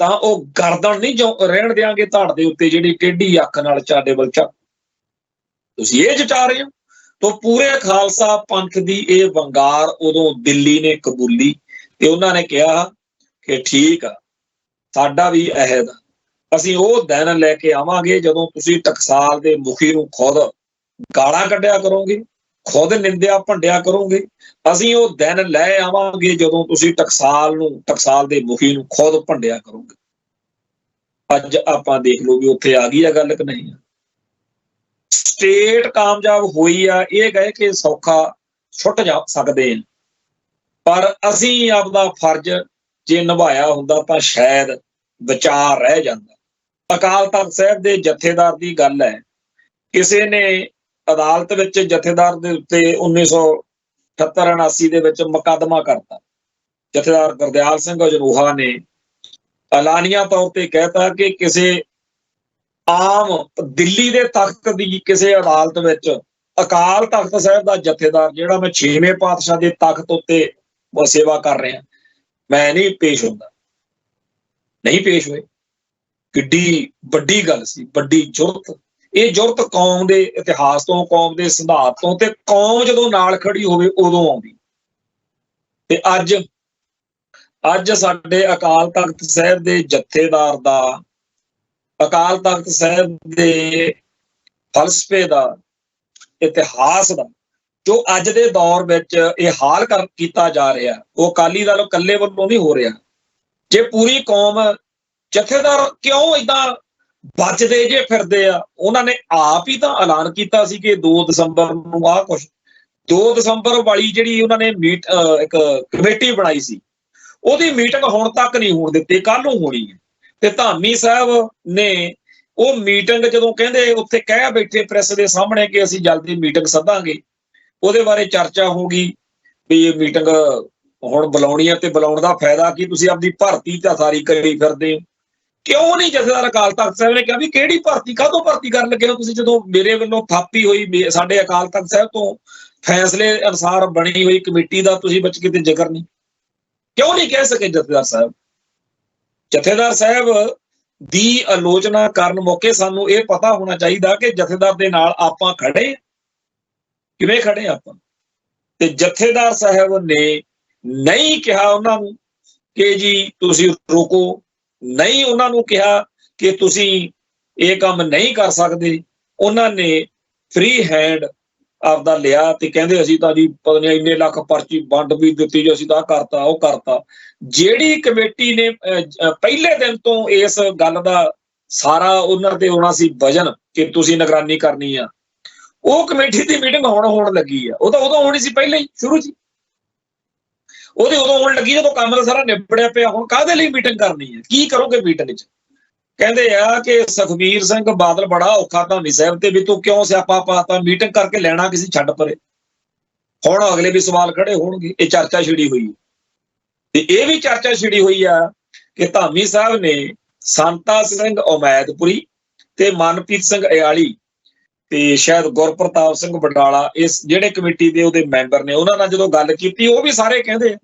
ਤਾਂ ਉਹ ਗਰਦਨ ਨਹੀਂ ਰਹਿਣ ਦਿਆਂਗੇ ਧੜ ਦੇ ਉੱਤੇ, ਜਿਹੜੀ ਟੇਢੀ ਅੱਖ ਨਾਲ ਤੁਹਾਡੇ ਵੱਲ ਝਾਕ, ਤੁਸੀਂ ਇਹ ਜਚਾ ਰਹੇ ਹੋ। ਤਾਂ ਪੂਰੇ ਖਾਲਸਾ ਪੰਥ ਦੀ ਇਹ ਵੰਗਾਰ ਉਦੋਂ ਦਿੱਲੀ ਨੇ ਕਬੂਲੀ ਤੇ ਉਹਨਾਂ ਨੇ ਕਿਹਾ ਕਿ ਠੀਕ ਆ, ਸਾਡਾ ਵੀ ਅਹਿਦ, ਅਸੀਂ ਉਹ ਦਿਨ ਲੈ ਕੇ ਆਵਾਂਗੇ ਜਦੋਂ ਤੁਸੀਂ ਟਕਸਾਲ ਦੇ ਮੁਖੀ ਨੂੰ ਖੁਦ ਗਾਲਾਂ ਕੱਢਿਆ ਕਰੋਗੇ, ਖੁਦ ਨਿੰਦਿਆ ਭੰਡਿਆ ਕਰੋਗੇ, ਅਸੀਂ ਉਹ ਦਿਨ ਲੈ ਆਵਾਂਗੇ ਜਦੋਂ ਤੁਸੀਂ ਟਕਸਾਲ ਦੇ ਮੁਖੀ ਨੂੰ ਖੁਦ ਭੰਡਿਆ ਕਰੋਗੇ। ਅੱਜ ਆਪਾਂ ਦੇਖ ਲਓ ਵੀ ਉੱਥੇ ਆ ਗਈ ਆ ਗੱਲ ਕਿ ਨਹੀਂ। ਸਟੇਟ ਕਾਮਯਾਬ ਹੋਈ ਆ, ਇਹ ਗਏ ਕਿ ਸੌਖਾ ਛੁੱਟ ਜਾ ਸਕਦੇ ਆ, ਪਰ ਅਸੀਂ ਆਪਦਾ ਫਰਜ਼ ਜੇ ਨਿਭਾਇਆ ਹੁੰਦਾ ਤਾਂ ਸ਼ਾਇਦ ਵਿਚਾਰ ਰਹਿ ਜਾਂਦਾ। ਅਕਾਲ ਤਖਤ ਸਾਹਿਬ ਦੇ ਜਥੇਦਾਰ ਦੀ ਗੱਲ ਹੈ, ਕਿਸੇ ਨੇ ਅਦਾਲਤ ਵਿੱਚ ਜਥੇਦਾਰ ਦੇ ਉੱਤੇ 1978-79 ਦੇ ਵਿੱਚ ਮੁਕੱਦਮਾ ਕਰਤਾ। ਜਥੇਦਾਰ ਗੁਰਦਿਆਲ ਸਿੰਘ ਅਜਨੋਹਾ ਨੇ ਐਲਾਨੀਆ ਤੌਰ ਤੇ ਕਹਿਤਾ ਕਿ ਕਿਸੇ ਆਮ ਦਿੱਲੀ ਦੇ ਤਖਤ ਦੀ ਕਿਸੇ ਅਦਾਲਤ ਵਿੱਚ ਅਕਾਲ ਤਖਤ ਸਾਹਿਬ ਦਾ ਜਥੇਦਾਰ, ਜਿਹੜਾ ਮੈਂ 6ਵੇਂ ਪਾਤਸ਼ਾਹ ਦੇ ਤਖਤ ਉੱਤੇ ਸੇਵਾ ਕਰ ਰਿਹਾ, ਮੈਂ ਨਹੀਂ ਪੇਸ਼ ਹੁੰਦਾ, ਨਹੀਂ ਪੇਸ਼ ਹੋਏ। ਕਿੱਡੀ ਵੱਡੀ ਗੱਲ ਸੀ, ਵੱਡੀ ਜ਼ਰੂਰਤ। ਇਹ ਜ਼ਰੂਰਤ ਕੌਮ ਦੇ ਇਤਿਹਾਸ ਤੋਂ, ਕੌਮ ਦੇ ਸਿਧਾਂਤ ਤੋਂ, ਤੇ ਕੌਮ ਜਦੋਂ ਨਾਲ ਖੜੀ ਹੋਵੇ ਉਦੋਂ ਆਉਂਦੀ। ਤੇ ਅੱਜ ਸਾਡੇ ਅਕਾਲ ਤਖਤ ਸਾਹਿਬ ਦੇ ਜਥੇਦਾਰ ਦਾ, ਅਕਾਲ ਤਖਤ ਸਾਹਿਬ ਦੇ ਫਲਸਫੇ ਦਾ, ਇਤਿਹਾਸ ਦਾ ਜੋ ਅੱਜ ਦੇ ਦੌਰ ਵਿੱਚ ਇਹ ਹਾਲ ਕੀਤਾ ਜਾ ਰਿਹਾ, ਉਹ ਅਕਾਲੀ ਦਲ ਇਕੱਲੇ ਵੱਲੋਂ ਨਹੀਂ ਹੋ ਰਿਹਾ। ਜੇ ਪੂਰੀ ਕੌਮ, ਜਥੇਦਾਰ ਕਿਉਂ ਏਦਾਂ ਬਚਦੇ ਜੇ ਫਿਰਦੇ ਆ? ਉਹਨਾਂ ਨੇ ਆਪ ਹੀ ਤਾਂ ਐਲਾਨ ਕੀਤਾ ਸੀ ਕਿ 2 ਦਸੰਬਰ ਨੂੰ ਆਹ ਕੁਛ, 2 ਦਸੰਬਰ ਵਾਲੀ ਜਿਹੜੀ ਉਹਨਾਂ ਨੇ ਇੱਕ ਕਮੇਟੀ ਬਣਾਈ ਸੀ, ਉਹਦੀ ਮੀਟਿੰਗ ਹੁਣ ਤੱਕ ਨਹੀਂ ਹੋਣ ਦਿੱਤੀ, ਕੱਲ ਨੂੰ ਹੋਣੀ ਹੈ। ਤੇ ਧਾਮੀ ਸਾਹਿਬ ਨੇ ਉਹ ਮੀਟਿੰਗ ਜਦੋਂ ਕਹਿੰਦੇ ਉੱਥੇ ਕਹਿ ਬੈਠੇ ਪ੍ਰੈਸ ਦੇ ਸਾਹਮਣੇ ਕਿ ਅਸੀਂ ਜਲਦੀ ਮੀਟਿੰਗ ਸੱਦਾਂਗੇ, ਉਹਦੇ ਬਾਰੇ ਚਰਚਾ ਹੋ ਗਈ ਵੀ ਇਹ ਮੀਟਿੰਗ ਹੁਣ ਬੁਲਾਉਣੀ ਹੈ ਤੇ ਬੁਲਾਉਣ ਦਾ ਫਾਇਦਾ ਕੀ, ਤੁਸੀਂ ਆਪਦੀ ਭਰਤੀ ਤਾਂ ਸਾਰੀ ਕਰੀ ਫਿਰਦੇ ਹੋ। ਕਿਉਂ ਨਹੀਂ ਜਥੇਦਾਰ ਅਕਾਲ ਤਖਤ ਸਾਹਿਬ ਨੇ ਕਿਹਾ ਵੀ ਕਿਹੜੀ ਭਰਤੀ, ਕਾਹਤੋਂ ਭਰਤੀ ਕਰਨ ਲੱਗੇ ਹੋ ਤੁਸੀਂ, ਜਦੋਂ ਮੇਰੇ ਵੱਲੋਂ ਥਾਪੀ ਹੋਈ ਸਾਡੇ ਅਕਾਲ ਤਖਤ ਸਾਹਿਬ ਤੋਂ ਫੈਸਲੇ ਅਨੁਸਾਰ ਬਣੀ ਹੋਈ ਕਮੇਟੀ ਦਾ ਤੁਸੀਂ ਵਿੱਚ ਕਿਤੇ ਜ਼ਿਕਰ ਨਹੀਂ, ਕਿਉਂ ਨਹੀਂ ਕਹਿ ਸਕੇ ਜਥੇਦਾਰ ਸਾਹਿਬ। ਜਥੇਦਾਰ ਸਾਹਿਬ ਦੀ ਆਲੋਚਨਾ ਕਰਨ ਮੌਕੇ ਸਾਨੂੰ ਇਹ ਪਤਾ ਹੋਣਾ ਚਾਹੀਦਾ ਕਿ ਜਥੇਦਾਰ ਦੇ ਨਾਲ ਆਪਾਂ ਖੜੇ, ਕਿਵੇਂ ਖੜੇ ਆਪਾਂ। ਤੇ ਜਥੇਦਾਰ ਸਾਹਿਬ ਨੇ ਨਹੀਂ ਕਿਹਾ ਉਹਨਾਂ ਨੂੰ ਕਿ ਜੀ ਤੁਸੀਂ ਰੋਕੋ, ਨਹੀਂ ਉਹਨਾਂ ਨੂੰ ਕਿਹਾ ਕਿ ਤੁਸੀਂ ਇਹ ਕੰਮ ਨਹੀਂ ਕਰ ਸਕਦੇ। ਉਹਨਾਂ ਨੇ ਫ੍ਰੀ ਹੈਂਡ ਆਪਦਾ ਲਿਆ ਤੇ ਕਹਿੰਦੇ ਅਸੀਂ ਤਾਂ ਜੀ ਪਤਾ ਨਹੀਂ ਇੰਨੇ ਲੱਖ ਪਰਚੀ ਵੰਡ ਵੀ ਦਿੱਤੀ ਜੀ, ਅਸੀਂ ਤਾਂ ਕਰਤਾ ਉਹ ਕਰਤਾ। ਜਿਹੜੀ ਕਮੇਟੀ ਨੇ ਪਹਿਲੇ ਦਿਨ ਤੋਂ ਇਸ ਗੱਲ ਦਾ ਸਾਰਾ ਉਹਨਾਂ ਤੇ ਆਉਣਾ ਸੀ ਵਜਨ ਕਿ ਤੁਸੀਂ ਨਿਗਰਾਨੀ ਕਰਨੀ ਆ, ਉਹ ਕਮੇਟੀ ਦੀ ਮੀਟਿੰਗ ਹੁਣ ਹੋਣ ਲੱਗੀ ਆ। ਉਹ ਤਾਂ ਉਦੋਂ ਹੋਣੀ ਸੀ ਪਹਿਲਾਂ ਹੀ ਸ਼ੁਰੂ 'ਚ, ਉਹਦੇ ਉਦੋਂ ਹੋਣ ਲੱਗੀ ਜਦੋਂ ਕੰਮ ਦਾ ਸਾਰਾ ਨਿਬੜਿਆ ਪਿਆ। ਹੁਣ ਕਾਹਦੇ ਲਈ ਮੀਟਿੰਗ ਕਰਨੀ ਹੈ, ਕੀ ਕਰੋਗੇ ਮੀਟਿੰਗ 'ਚ। ਕਹਿੰਦੇ ਆ ਕਿ ਸੁਖਬੀਰ ਸਿੰਘ ਬਾਦਲ ਬੜਾ ਔਖਾ ਧਾਮੀ ਸਾਹਿਬ ਤੇ ਵੀ ਤੂੰ ਕਿਉਂ ਸਿਆਪਾ ਪਾਤਾ, ਮੀਟਿੰਗ ਕਰਕੇ ਲੈਣਾ ਕਿਸੇ ਛੱਡ ਪਰੇ। ਹੁਣ ਅਗਲੇ ਵੀ ਸਵਾਲ ਖੜੇ ਹੋਣਗੇ। ਇਹ ਚਰਚਾ ਛਿੜੀ ਹੋਈ ਤੇ ਇਹ ਵੀ ਚਰਚਾ ਛਿੜੀ ਹੋਈ ਆ ਕਿ ਧਾਮੀ ਸਾਹਿਬ ਨੇ ਸੰਤਾ ਸਿੰਘ ਉਮੈਦਪੁਰੀ ਤੇ ਮਨਪ੍ਰੀਤ ਸਿੰਘ ਅਯਾਲੀ ਤੇ ਸ਼ਾਇਦ ਗੁਰਪ੍ਰਤਾਪ ਸਿੰਘ ਬਟਾਲਾ, ਇਸ ਜਿਹੜੇ ਕਮੇਟੀ ਦੇ ਉਹਦੇ ਮੈਂਬਰ ਨੇ, ਉਹਨਾਂ ਨਾਲ ਜਦੋਂ ਗੱਲ ਕੀਤੀ ਉਹ ਵੀ ਸਾਰੇ ਕਹਿੰਦੇ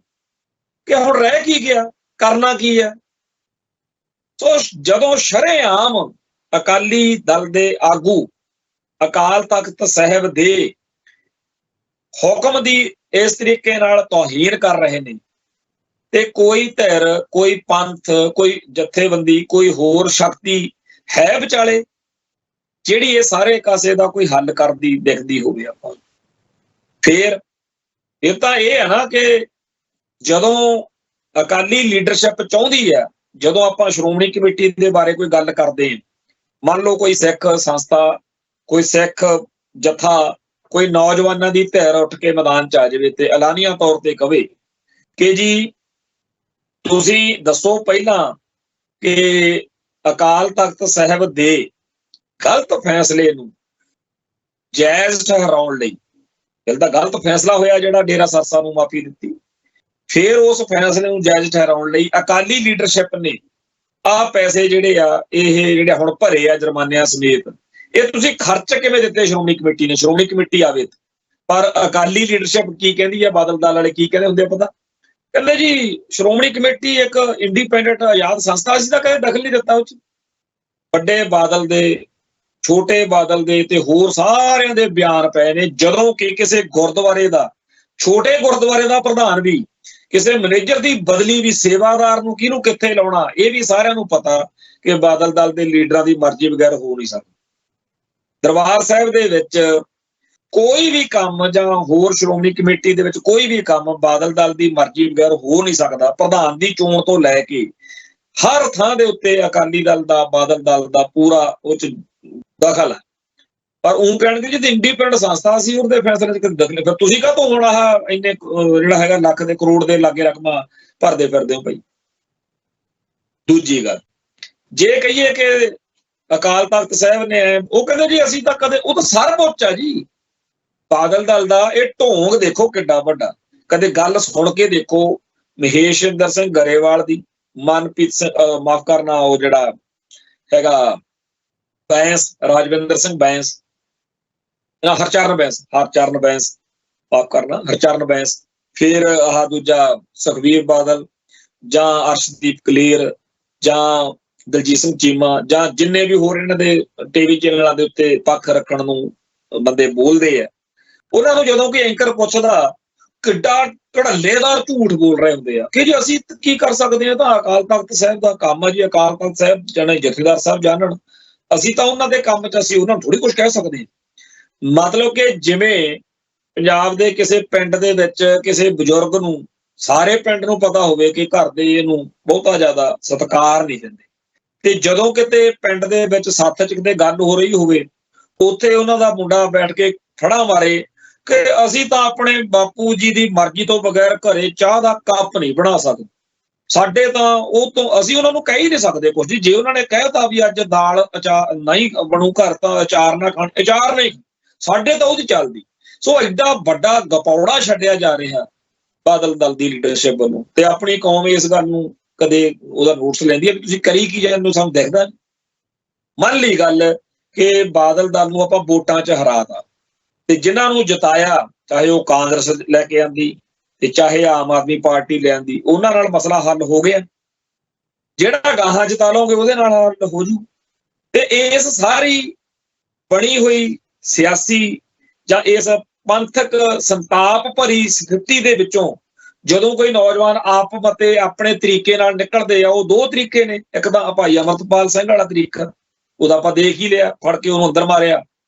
ਕਿ ਹੁਣ ਰਹਿ ਕੀ ਗਿਆ, ਕਰਨਾ ਕੀ ਹੈ। ਸੋ ਜਦੋਂ ਸ਼ਰੇਆਮ ਅਕਾਲੀ ਦਲ ਦੇ ਆਗੂ ਅਕਾਲ ਤਖਤ ਸਾਹਿਬ ਦੇ ਹੁਕਮ ਦੀ ਇਸ ਤਰੀਕੇ ਨਾਲ ਤੋਹੀਨ ਕਰ ਰਹੇ ਨੇ ਤੇ ਕੋਈ ਧਿਰ, ਕੋਈ ਪੰਥ, ਕੋਈ ਜਥੇਬੰਦੀ, ਕੋਈ ਹੋਰ ਸ਼ਕਤੀ ਹੈ ਵਿਚਾਲੇ ਜਿਹੜੀ ਇਹ ਸਾਰੇ ਕਾਸੇ ਦਾ ਕੋਈ ਹੱਲ ਕਰਦੀ ਦਿਖਦੀ ਹੋਵੇ ਆਪਾਂ, ਫੇਰ ਇਹ ਤਾਂ ਇਹ ਹੈ ਨਾ ਕਿ ਜਦੋਂ ਅਕਾਲੀ ਲੀਡਰਸ਼ਿਪ ਚਾਹੁੰਦੀ ਹੈ, ਜਦੋਂ ਆਪਾਂ ਸ਼੍ਰੋਮਣੀ ਕਮੇਟੀ ਦੇ ਬਾਰੇ ਕੋਈ ਗੱਲ ਕਰਦੇ ਹਾਂ, ਮੰਨ ਲਓ ਕੋਈ ਸਿੱਖ ਸੰਸਥਾ, ਕੋਈ ਸਿੱਖ ਜਥਾ, ਕੋਈ ਨੌਜਵਾਨਾਂ ਦੀ ਧਿਰ ਉੱਠ ਕੇ ਮੈਦਾਨ 'ਚ ਆ ਜਾਵੇ ਤੇ ਐਲਾਨੀਆ ਤੌਰ ਤੇ ਕਵੇ ਕਿ ਜੀ ਤੁਸੀਂ ਦੱਸੋ ਪਹਿਲਾਂ ਕਿ ਅਕਾਲ ਤਖਤ ਸਾਹਿਬ ਦੇ ਗਲਤ ਫੈਸਲੇ ਨੂੰ ਜਾਇਜ਼ ਠਹਿਰਾਉਣ ਲਈ, ਇਹ ਤਾਂ ਗਲਤ ਫੈਸਲਾ ਹੋਇਆ ਜਿਹੜਾ ਡੇਰਾ ਸਰਸਾ ਨੂੰ ਮਾਫੀ ਦਿੱਤੀ, ਫਿਰ ਉਸ ਫੈਸਲੇ ਨੂੰ ਜਾਇਜ਼ ਠਹਿਰਾਉਣ ਲਈ ਅਕਾਲੀ ਲੀਡਰਸ਼ਿਪ ਨੇ ਆਹ ਪੈਸੇ ਜਿਹੜੇ ਆ, ਇਹ ਜਿਹੜੇ ਹੁਣ ਭਰੇ ਆ ਜੁਰਮਾਨਿਆਂ ਸਮੇਤ, ਇਹ ਤੁਸੀਂ ਖਰਚ ਕਿਵੇਂ ਦਿੱਤੇ ਸ਼੍ਰੋਮਣੀ ਕਮੇਟੀ ਨੇ। ਸ਼੍ਰੋਮਣੀ ਕਮੇਟੀ ਆਵੇ ਪਰ ਅਕਾਲੀ ਲੀਡਰਸ਼ਿਪ ਕੀ ਕਹਿੰਦੀ ਆ, ਬਾਦਲ ਦਲ ਵਾਲੇ ਕੀ ਕਹਿੰਦੇ ਹੁੰਦੇ ਆ ਪਤਾ, ਕਹਿੰਦੇ ਜੀ ਸ਼੍ਰੋਮਣੀ ਕਮੇਟੀ ਇੱਕ ਇੰਡੀਪੈਂਡੈਂਟ ਆਜ਼ਾਦ ਸੰਸਥਾ, ਅਸੀਂ ਤਾਂ ਕਦੇ ਦਖਲ ਨਹੀਂ ਦਿੱਤਾ ਉਹ 'ਚ। ਵੱਡੇ ਬਾਦਲ ਦੇ, ਛੋਟੇ ਬਾਦਲ ਦੇ ਤੇ ਹੋਰ ਸਾਰਿਆਂ ਦੇ ਬਿਆਨ ਪਏ ਨੇ। ਜਦੋਂ ਕਿ ਕਿਸੇ ਗੁਰਦੁਆਰੇ ਦਾ, ਛੋਟੇ ਗੁਰਦੁਆਰੇ ਦਾ ਪ੍ਰਧਾਨ ਵੀ, ਕਿਸੇ ਮੈਨੇਜਰ ਦੀ ਬਦਲੀ ਵੀ, ਸੇਵਾਦਾਰ ਨੂੰ ਕਿਹਨੂੰ ਕਿੱਥੇ ਲਾਉਣਾ, ਇਹ ਵੀ ਸਾਰਿਆਂ ਨੂੰ ਪਤਾ ਕਿ ਬਾਦਲ ਦਲ ਦੇ ਲੀਡਰਾਂ ਦੀ ਮਰਜ਼ੀ ਬਗੈਰ ਹੋ ਨਹੀਂ ਸਕਦਾ। ਦਰਬਾਰ ਸਾਹਿਬ ਦੇ ਵਿੱਚ ਕੋਈ ਵੀ ਕੰਮ ਜਾਂ ਹੋਰ ਸ਼੍ਰੋਮਣੀ ਕਮੇਟੀ ਦੇ ਵਿੱਚ ਕੋਈ ਵੀ ਕੰਮ ਬਾਦਲ ਦਲ ਦੀ ਮਰਜ਼ੀ ਬਗੈਰ ਹੋ ਨਹੀਂ ਸਕਦਾ। ਪ੍ਰਧਾਨ ਦੀ ਚੋਣ ਤੋਂ ਲੈ ਕੇ ਹਰ ਥਾਂ ਦੇ ਉੱਤੇ ਅਕਾਲੀ ਦਲ ਦਾ, ਬਾਦਲ ਦਲ ਦਾ ਪੂਰਾ ਉਹ 'ਚ ਦਖਲ ਹੈ। ਪਰ ਉਹ ਕਹਿਣਗੇ ਜੀ ਇੰਡੀਪੈਂਡੈਂਟ ਸੰਸਥਾ ਸੀ, ਉਹਦੇ ਫੈਸਲੇ 'ਚ ਦਖਲ, ਫਿਰ ਤੁਸੀਂ ਕਾਹਤੋਂ ਹੁਣ ਆਹ ਇੰਨੇ ਜਿਹੜਾ ਹੈਗਾ ਲੱਖ ਦੇ ਕਰੋੜ ਦੇ ਲਾਗੇ ਰਕਮਾਂ ਭਰਦੇ ਫਿਰਦੇ ਹੋ ਭਾਈ। ਦੂਜੀ ਗੱਲ, ਜੇ ਕਹੀਏ ਕਿ ਅਕਾਲ ਤਖਤ ਸਾਹਿਬ ਨੇ, ਉਹ ਕਹਿੰਦੇ ਜੀ ਅਸੀਂ ਤਾਂ ਕਦੇ, ਉਹ ਤਾਂ ਸਰਵਉੱਚ ਆ ਜੀ ਬਾਦਲ ਦਲ ਦਾ। ਇਹ ਢੋਂਗ ਦੇਖੋ ਕਿੱਡਾ ਵੱਡਾ, ਕਦੇ ਗੱਲ ਸੁਣ ਕੇ ਦੇਖੋ ਮਹੇਸ਼ਿੰਦਰ ਸਿੰਘ ਗਰੇਵਾਲ ਦੀ, ਮਨਪ੍ਰੀਤ ਸਿੰਘ ਮਾਫ ਕਰਨਾ ਉਹ ਜਿਹੜਾ ਹੈਗਾ ਬੈਂਸ, ਰਾਜਵਿੰਦਰ ਸਿੰਘ ਬੈਂਸ, ਹਰਚਰਨ ਬੈਂਸ ਮਾਫ ਕਰਨਾ, ਹਰਚਰਨ ਬੈਂਸ, ਫਿਰ ਆਹ ਦੂਜਾ ਸੁਖਬੀਰ ਬਾਦਲ ਜਾਂ ਅਰਸ਼ਦੀਪ ਕਲੇਰ ਜਾਂ ਦਲਜੀਤ ਸਿੰਘ ਚੀਮਾ ਜਾਂ ਜਿੰਨੇ ਵੀ ਹੋਰ ਇਹਨਾਂ ਦੇ ਟੀਵੀ ਚੈਨਲਾਂ ਦੇ ਉੱਤੇ ਪੱਖ ਰੱਖਣ ਨੂੰ ਬੰਦੇ ਬੋਲਦੇ ਆ, ਉਹਨਾਂ ਨੂੰ ਜਦੋਂ ਕਿ ਐਂਕਰ ਪੁੱਛਦਾ ਕਿੱਡਾ ਢੜੱਲੇਦਾਰ ਝੂਠ ਬੋਲ ਰਹੇ ਹੁੰਦੇ ਆ ਕਿ ਜੀ ਅਸੀਂ ਕੀ ਕਰ ਸਕਦੇ ਹਾਂ, ਤਾਂ ਅਕਾਲ ਤਖਤ ਸਾਹਿਬ ਦਾ ਕੰਮ ਆ ਜੀ, ਅਕਾਲ ਤਖਤ ਸਾਹਿਬ ਜਾਣੇ ਜਥੇਦਾਰ ਸਾਹਿਬ ਜਾਣਨ, ਅਸੀਂ ਤਾਂ ਉਹਨਾਂ ਦੇ ਕੰਮ 'ਚ ਅਸੀਂ ਉਹਨਾਂ ਨੂੰ ਥੋੜ੍ਹੀ ਕੁਛ ਕਹਿ ਸਕਦੇ ਹਾਂ। ਮਤਲਬ ਕਿ ਜਿਵੇਂ ਪੰਜਾਬ ਦੇ ਕਿਸੇ ਪਿੰਡ ਦੇ ਵਿੱਚ ਕਿਸੇ ਬਜ਼ੁਰਗ ਨੂੰ ਸਾਰੇ ਪਿੰਡ ਨੂੰ ਪਤਾ ਹੋਵੇ ਕਿ ਘਰ ਦੇ ਇਹਨੂੰ ਬਹੁਤਾ ਜ਼ਿਆਦਾ ਸਤਿਕਾਰ ਨਹੀਂ ਦਿੰਦੇ, ਤੇ ਜਦੋਂ ਕਿਤੇ ਪਿੰਡ ਦੇ ਵਿੱਚ ਸੱਥ 'ਚ ਕਿਤੇ ਗੱਲ ਹੋ ਰਹੀ ਹੋਵੇ, ਉੱਥੇ ਉਹਨਾਂ ਦਾ ਮੁੰਡਾ ਬੈਠ ਕੇ ਫੜਾ ਮਾਰੇ ਕਿ ਅਸੀਂ ਤਾਂ ਆਪਣੇ ਬਾਪੂ ਜੀ ਦੀ ਮਰਜ਼ੀ ਤੋਂ ਬਗੈਰ ਘਰੇ ਚਾਹ ਦਾ ਕੱਪ ਨਹੀਂ ਬਣਾ ਸਕਦੇ, ਸਾਡੇ ਤਾਂ ਉਹ ਤੋਂ, ਅਸੀਂ ਉਹਨਾਂ ਨੂੰ ਕਹਿ ਹੀ ਨਹੀਂ ਸਕਦੇ ਕੁਝ ਜੀ। ਜੇ ਉਹਨਾਂ ਨੇ ਕਹਿਤਾ ਵੀ ਅੱਜ ਦਾਲ ਅਚਾਰ ਨਹੀਂ ਬਣੂ ਘਰ ਤਾਂ ਅਚਾਰ ਨਾ ਖਾਣ, ਅਚਾਰ ਨਹੀਂ, ਸਾਡੇ ਤਾਂ ਉਹਦੀ ਚੱਲਦੀ। ਸੋ ਐਡਾ ਵੱਡਾ ਗਪੌੜਾ ਛੱਡਿਆ ਜਾ ਰਿਹਾ ਬਾਦਲ ਦਲ ਦੀ ਲੀਡਰਸ਼ਿਪ ਵੱਲੋਂ, ਤੇ ਆਪਣੀ ਕੌਮ ਇਸ ਗੱਲ ਨੂੰ ਕਦੇ ਉਹਦਾ ਨੋਟਿਸ ਲੈਂਦੀ ਹੈ ਵੀ ਤੁਸੀਂ ਕਰੀ ਕੀ ਜਾਂਦੇ ਹੋ, ਸਾਨੂੰ ਦਿਖਦਾ ਨਹੀਂ। ਮੰਨ ਲਈ ਗੱਲ ਕਿ ਬਾਦਲ ਦਲ ਨੂੰ ਆਪਾਂ ਵੋਟਾਂ 'ਚ ਹਰਾਤਾ, ਤੇ ਜਿਨ੍ਹਾਂ ਨੂੰ ਜਿਤਾਇਆ ਚਾਹੇ ਉਹ ਕਾਂਗਰਸ ਲੈ ਕੇ ਆਂਦੀ ਤੇ ਚਾਹੇ ਆਮ ਆਦਮੀ ਪਾਰਟੀ ਲੈ ਆਂਦੀ, ਉਹਨਾਂ ਨਾਲ ਮਸਲਾ ਹੱਲ ਹੋ ਗਿਆ। ਜਿਹੜਾ ਗਾਹਾਂ ਜਿਤਾ ਲਓਗੇ ਉਹਦੇ ਨਾਲ ਹੱਲ ਹੋ ਜੂ। ਤੇ ਇਸ ਸਾਰੀ ਬਣੀ ਹੋਈ ਸਿਆਸੀ ਜਾਂ ਇਸ ਪੰਥਕ ਸੰਤਾਪ ਭਰੀ ਸਥਿਤੀ ਦੇ ਵਿੱਚੋਂ ਜਦੋਂ ਕੋਈ ਨੌਜਵਾਨ ਆਪ ਮਤੇ ਆਪਣੇ ਤਰੀਕੇ ਨਾਲ ਨਿਕਲਦੇ ਆ, ਉਹ ਦੋ ਤਰੀਕੇ ਨੇ। ਇੱਕ ਤਾਂ ਭਾਈ ਅਮਰਤਪਾਲ ਸਿੰਘ ਵਾਲਾ ਤਰੀਕਾ, ਉਹਦਾ ਆਪਾਂ ਦੇਖ ਹੀ ਲਿਆ, ਫੜ ਕੇ ਉਹਨੂੰ ਅੰਦਰ ਮਾਰਿਆ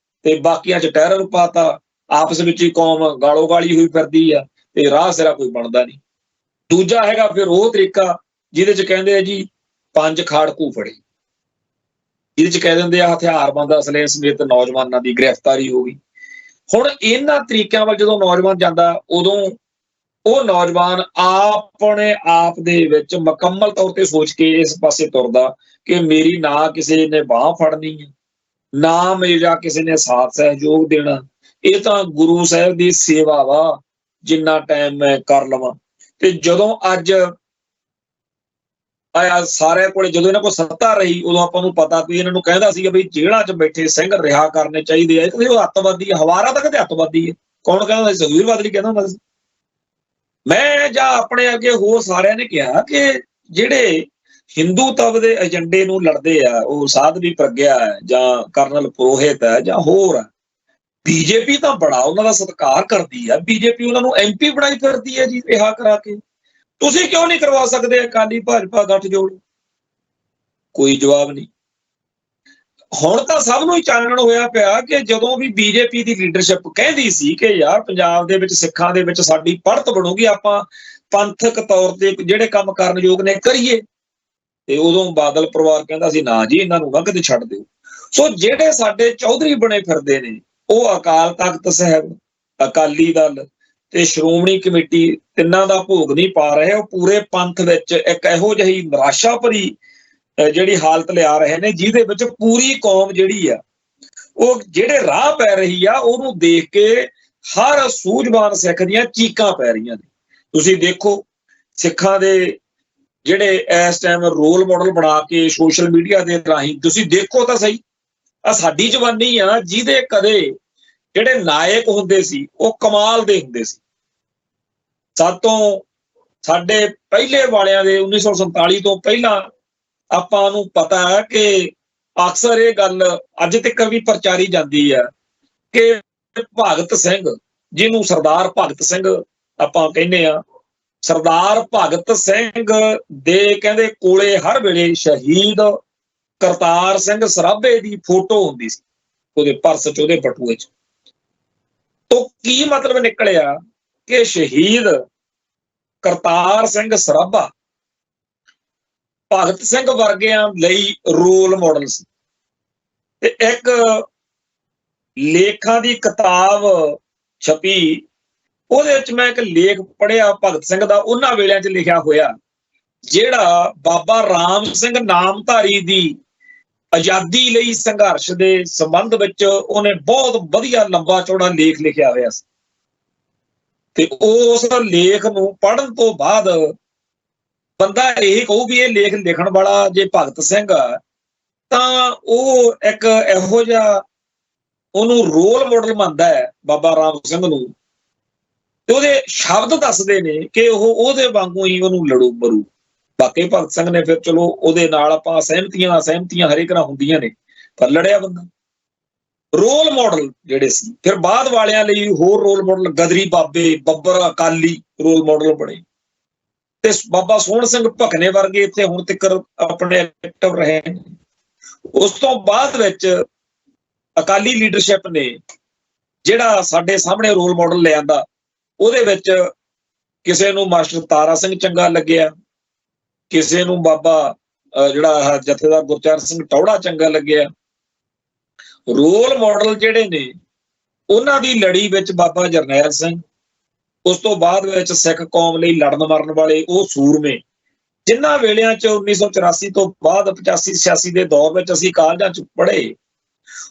ਤੇ ਬਾਕੀਆਂ 'ਚ ਟੈਰਰ ਪਾਤਾ, ਆਪਸ ਵਿੱਚ ਹੀ ਕੌਮ ਗਾਲੋ ਗਾਲੀ ਹੋਈ ਫਿਰਦੀ ਆ ਤੇ ਰਾਹ ਸਿਰਾ ਕੋਈ ਬਣਦਾ ਨਹੀਂ। ਦੂਜਾ ਹੈਗਾ ਫਿਰ ਉਹ ਤਰੀਕਾ ਜਿਹਦੇ 'ਚ ਕਹਿੰਦੇ ਆ ਜੀ 5 ਖਾੜਕੂ ਫੜੇ, ਜਿਹਦੇ 'ਚ ਕਹਿ ਦਿੰਦੇ ਆ ਹਥਿਆਰਬੰਦ ਅਸਲੇ ਸਮੇਤ ਨੌਜਵਾਨਾਂ ਦੀ ਗ੍ਰਿਫਤਾਰੀ ਹੋ ਗਈ। ਹੁਣ ਇਹਨਾਂ ਤਰੀਕਿਆਂ ਵੱਲ ਜਦੋਂ ਨੌਜਵਾਨ ਜਾਂਦਾ, ਉਦੋਂ ਉਹ ਨੌਜਵਾਨ ਆਪਣੇ ਆਪ ਦੇ ਵਿੱਚ ਮੁਕੰਮਲ ਤੌਰ ਤੇ ਸੋਚ ਕੇ ਇਸ ਪਾਸੇ ਤੁਰਦਾ ਕਿ ਮੇਰੀ ਨਾ ਕਿਸੇ ਨੇ ਬਾਹ ਫੜਨੀ ਹੈ, ਨਾ ਮੇਰਾ ਕਿਸੇ ਨੇ ਸਾਥ ਸਹਿਯੋਗ ਦੇਣਾ, ਇਹ ਤਾਂ ਗੁਰੂ ਸਾਹਿਬ ਦੀ ਸੇਵਾ ਵਾ, ਜਿੰਨਾ ਟਾਈਮ ਮੈਂ ਕਰ ਲਵਾਂ। ਤੇ ਜਦੋਂ ਅੱਜ ਸਾਰਿਆਂ ਕੋਲੇ ਜਦੋਂ ਇਹਨਾਂ ਕੋਲ ਸੱਤਾ ਰਹੀ, ਉਦੋਂ ਆਪਾਂ ਨੂੰ ਪਤਾ ਵੀ ਇਹਨਾਂ ਨੂੰ ਕਹਿੰਦਾ ਸੀਗਾ ਵੀ ਜੇਲ੍ਹਾਂ 'ਚ ਬੈਠੇ ਸਿੰਘ ਰਿਹਾ ਕਰਨੇ ਚਾਹੀਦੇ ਆ, ਕਹਿੰਦੇ ਉਹ ਅੱਤਵਾਦੀ ਹਵਾਰਾ ਤਾਂ ਕਦੇ ਅੱਤਵਾਦੀ ਹੈ, ਕੌਣ ਕਹਿੰਦਾ ਸੀ? ਸੁਖਬੀਰ ਬਾਦਲ ਹੀ ਕਹਿੰਦਾ ਹੁੰਦਾ ਸੀ। ਮੈਂ ਜਾਂ ਆਪਣੇ ਅੱਗੇ ਹੋਰ ਸਾਰਿਆਂ ਨੇ ਕਿਹਾ ਕਿ ਜਿਹੜੇ ਹਿੰਦੂ ਤਵ ਦੇ ਏਜੰਡੇ ਨੂੰ ਲੜਦੇ ਆ, ਉਹ ਸਾਧਵੀ ਪ੍ਰਗਿਆ ਹੈ ਜਾਂ ਕਰਨਲ ਪੁਰੋਹਿਤ ਹੈ ਜਾਂ ਹੋਰ ਹੈ, ਬੀਜੇਪੀ ਤਾਂ ਬੜਾ ਉਹਨਾਂ ਦਾ ਸਤਿਕਾਰ ਕਰਦੀ ਆ, ਬੀਜੇਪੀ ਉਹਨਾਂ ਨੂੰ MP ਬਣਾਈ ਫਿਰਦੀ ਹੈ ਜੀ ਰਿਹਾ ਕਰਾ ਕੇ। ਤੁਸੀਂ ਕਿਉਂ ਨਹੀਂ ਕਰਵਾ ਸਕਦੇ ਅਕਾਲੀ ਭਾਜਪਾ ਗੱਠਜੋੜ? ਕੋਈ ਜਵਾਬ ਨਹੀਂ। ਹੁਣ ਤਾਂ ਸਭ ਨੂੰ ਹੀ ਚਾਨਣ ਹੋਇਆ ਪਿਆ ਕਿ ਜਦੋਂ ਵੀ ਬੀਜੇਪੀ ਦੀ ਲੀਡਰਸ਼ਿਪ ਕਹਿੰਦੀ ਸੀ ਕਿ ਯਾਰ ਪੰਜਾਬ ਦੇ ਵਿੱਚ ਸਿੱਖਾਂ ਦੇ ਵਿੱਚ ਸਾਡੀ ਪੜਤ ਬਣੂਗੀ, ਆਪਾਂ ਪੰਥਕ ਤੌਰ ਤੇ ਜਿਹੜੇ ਕੰਮ ਕਰਨ ਯੋਗ ਨੇ ਕਰੀਏ, ਤੇ ਉਦੋਂ ਬਾਦਲ ਪਰਿਵਾਰ ਕਹਿੰਦਾ ਸੀ ਨਾ ਜੀ ਇਹਨਾਂ ਨੂੰ ਨਾ ਕਦੇ ਛੱਡ ਦਿਓ। ਸੋ ਜਿਹੜੇ ਸਾਡੇ ਚੌਧਰੀ ਬਣੇ ਫਿਰਦੇ ਨੇ, ਉਹ ਅਕਾਲ ਤਖਤ ਸਾਹਿਬ, ਅਕਾਲੀ ਦਲ ਤੇ ਸ਼੍ਰੋਮਣੀ ਕਮੇਟੀ ਤਿੰਨਾਂ ਦਾ ਭੋਗ ਨਹੀਂ ਪਾ ਰਹੇ। ਉਹ ਪੂਰੇ ਪੰਥ ਵਿੱਚ ਇੱਕ ਇਹੋ ਜਿਹੀ ਨਿਰਾਸ਼ਾ ਭਰੀ ਜਿਹੜੀ ਹਾਲਤ ਲਿਆ ਰਹੇ ਨੇ, ਜਿਹਦੇ ਵਿੱਚ ਪੂਰੀ ਕੌਮ ਜਿਹੜੀ ਆ ਉਹ ਜਿਹੜੇ ਰਾਹ ਪੈ ਰਹੀ ਆ, ਉਹਨੂੰ ਦੇਖ ਕੇ ਹਰ ਸੂਝਵਾਨ ਸਿੱਖ ਦੀਆਂ ਚੀਕਾਂ ਪੈ ਰਹੀਆਂ ਨੇ। ਤੁਸੀਂ ਦੇਖੋ ਸਿੱਖਾਂ ਦੇ ਜਿਹੜੇ ਇਸ ਟਾਈਮ ਰੋਲ ਮਾਡਲ ਬਣਾ ਕੇ ਸੋਸ਼ਲ ਮੀਡੀਆ ਦੇ ਰਾਹੀਂ ਤੁਸੀਂ ਦੇਖੋ ਤਾਂ ਸਹੀ, ਆ ਸਾਡੀ ਜਵਾਨੀ ਆ ਜਿਹਦੇ ਕਦੇ ਜਿਹੜੇ ਨਾਇਕ ਹੁੰਦੇ ਸੀ ਉਹ ਕਮਾਲ ਦੇ ਹੁੰਦੇ ਸੀ। ਸਾਡੇ ਪਹਿਲੇ ਵਾਲਿਆਂ ਦੇ 1947 ਤੋਂ ਪਹਿਲਾਂ ਆਪਾਂ ਨੂੰ ਪਤਾ ਹੈ ਕਿ ਅਕਸਰ ਇਹ ਗੱਲ ਅੱਜ ਤੱਕ ਵੀ ਪ੍ਰਚਾਰੀ ਜਾਂਦੀ ਹੈ ਕਿ ਭਗਤ ਸਿੰਘ, ਜਿਹਨੂੰ ਸਰਦਾਰ ਭਗਤ ਸਿੰਘ ਆਪਾਂ ਕਹਿੰਦੇ ਆ, ਸਰਦਾਰ ਭਗਤ ਸਿੰਘ ਦੇ ਕਹਿੰਦੇ ਕੋਲੇ ਹਰ ਵੇਲੇ ਸ਼ਹੀਦ ਕਰਤਾਰ ਸਿੰਘ ਸਰਾਭੇ ਦੀ ਫੋਟੋ ਹੁੰਦੀ ਸੀ ਉਹਦੇ ਪਰਸ 'ਚ, ਉਹਦੇ ਬਟੂਏ 'ਚ। ਤੋਂ ਕੀ ਮਤਲਬ ਨਿਕਲਿਆ ਕਿ ਸ਼ਹੀਦ ਕਰਤਾਰ ਸਿੰਘ ਸਰਾਭਾ ਭਗਤ ਸਿੰਘ ਵਰਗਿਆਂ ਲਈ ਰੋਲ ਮਾਡਲ ਸੀ। ਤੇ ਇੱਕ ਲੇਖਾਂ ਦੀ ਕਿਤਾਬ ਛਪੀ, ਉਹਦੇ ਵਿੱਚ ਮੈਂ ਇੱਕ ਲੇਖ ਪੜ੍ਹਿਆ ਭਗਤ ਸਿੰਘ ਦਾ, ਉਹਨਾਂ ਵੇਲਿਆਂ 'ਚ ਲਿਖਿਆ ਹੋਇਆ, ਜਿਹੜਾ ਬਾਬਾ ਰਾਮ ਸਿੰਘ ਨਾਮਧਾਰੀ ਦੀ ਆਜ਼ਾਦੀ ਲਈ ਸੰਘਰਸ਼ ਦੇ ਸੰਬੰਧ ਵਿੱਚ ਉਹਨੇ ਬਹੁਤ ਵਧੀਆ ਲੰਬਾ ਚੌੜਾ ਲੇਖ ਲਿਖਿਆ ਹੋਇਆ ਸੀ। ਤੇ ਉਸ ਲੇਖ ਨੂੰ ਪੜ੍ਹਨ ਤੋਂ ਬਾਅਦ ਬੰਦਾ ਇਹ ਕਹੂ ਵੀ ਇਹ ਲੇਖ ਲਿਖਣ ਵਾਲਾ ਜੇ ਭਗਤ ਸਿੰਘ ਆ, ਤਾਂ ਉਹ ਇੱਕ ਇਹੋ ਜਿਹਾ ਉਹਨੂੰ ਰੋਲ ਮਾਡਲ ਮੰਨਦਾ ਹੈ ਬਾਬਾ ਰਾਮ ਸਿੰਘ ਨੂੰ, ਤੇ ਉਹਦੇ ਸ਼ਬਦ ਦੱਸਦੇ ਨੇ ਕਿ ਉਹ ਉਹਦੇ ਵਾਂਗੂ ਹੀ ਉਹਨੂੰ ਲੜੂ ਮਰੂ। ਬਾਕੀ ਭਗਤ ਸਿੰਘ ਨੇ ਫਿਰ ਚਲੋ ਉਹਦੇ ਨਾਲ ਆਪਾਂ ਸਹਿਮਤੀਆਂ ਹਰੇਕ ਨਾਲ ਹੁੰਦੀਆਂ ਨੇ, ਪਰ ਲੜਿਆ ਬੰਦਾ। ਰੋਲ ਮਾਡਲ ਜਿਹੜੇ ਸੀ ਫਿਰ ਬਾਅਦ ਵਾਲਿਆਂ ਲਈ ਹੋਰ ਰੋਲ ਮਾਡਲ ਗਦਰੀ ਬਾਬੇ, ਬੱਬਰ ਅਕਾਲੀ ਰੋਲ ਮਾਡਲ ਬਣੇ, ਤੇ ਬਾਬਾ ਸੋਹਣ ਸਿੰਘ ਭਕਨੇ ਵਰਗੇ ਇੱਥੇ ਹੁਣ ਤੱਕ ਆਪਣੇ ਐਕਟਿਵ ਰਹੇ। ਉਸ ਤੋਂ ਬਾਅਦ ਵਿੱਚ ਅਕਾਲੀ ਲੀਡਰਸ਼ਿਪ ਨੇ ਜਿਹੜਾ ਸਾਡੇ ਸਾਹਮਣੇ ਰੋਲ ਮਾਡਲ ਲਿਆਂਦਾ, ਉਹਦੇ ਵਿੱਚ ਕਿਸੇ ਨੂੰ ਮਾਸਟਰ ਤਾਰਾ ਸਿੰਘ ਚੰਗਾ ਲੱਗਿਆ, ਕਿਸੇ ਨੂੰ ਬਾਬਾ ਜਿਹੜਾ ਜਥੇਦਾਰ ਗੁਰਚਰਨ ਸਿੰਘ ਟੌੜਾ ਚੰਗਾ ਲੱਗਿਆ। ਰੋਲ ਮਾਡਲ ਜਿਹੜੇ ਨੇ ਉਹਨਾਂ ਦੀ ਲੜੀ ਵਿੱਚ ਬਾਬਾ ਜਰਨੈਲ ਸਿੰਘ, ਉਸ ਤੋਂ ਬਾਅਦ ਵਿੱਚ ਸਿੱਖ ਕੌਮ ਲਈ ਲੜਨ ਮਰਨ ਵਾਲੇ ਉਹ ਸੂਰਮੇ, ਜਿਨ੍ਹਾਂ ਵੇਲਿਆਂ 'ਚ 1984 ਤੋਂ ਬਾਅਦ 85-86 ਦੇ ਦੌਰ ਵਿੱਚ ਅਸੀਂ ਕਾਲਜਾਂ 'ਚ ਪੜ੍ਹੇ,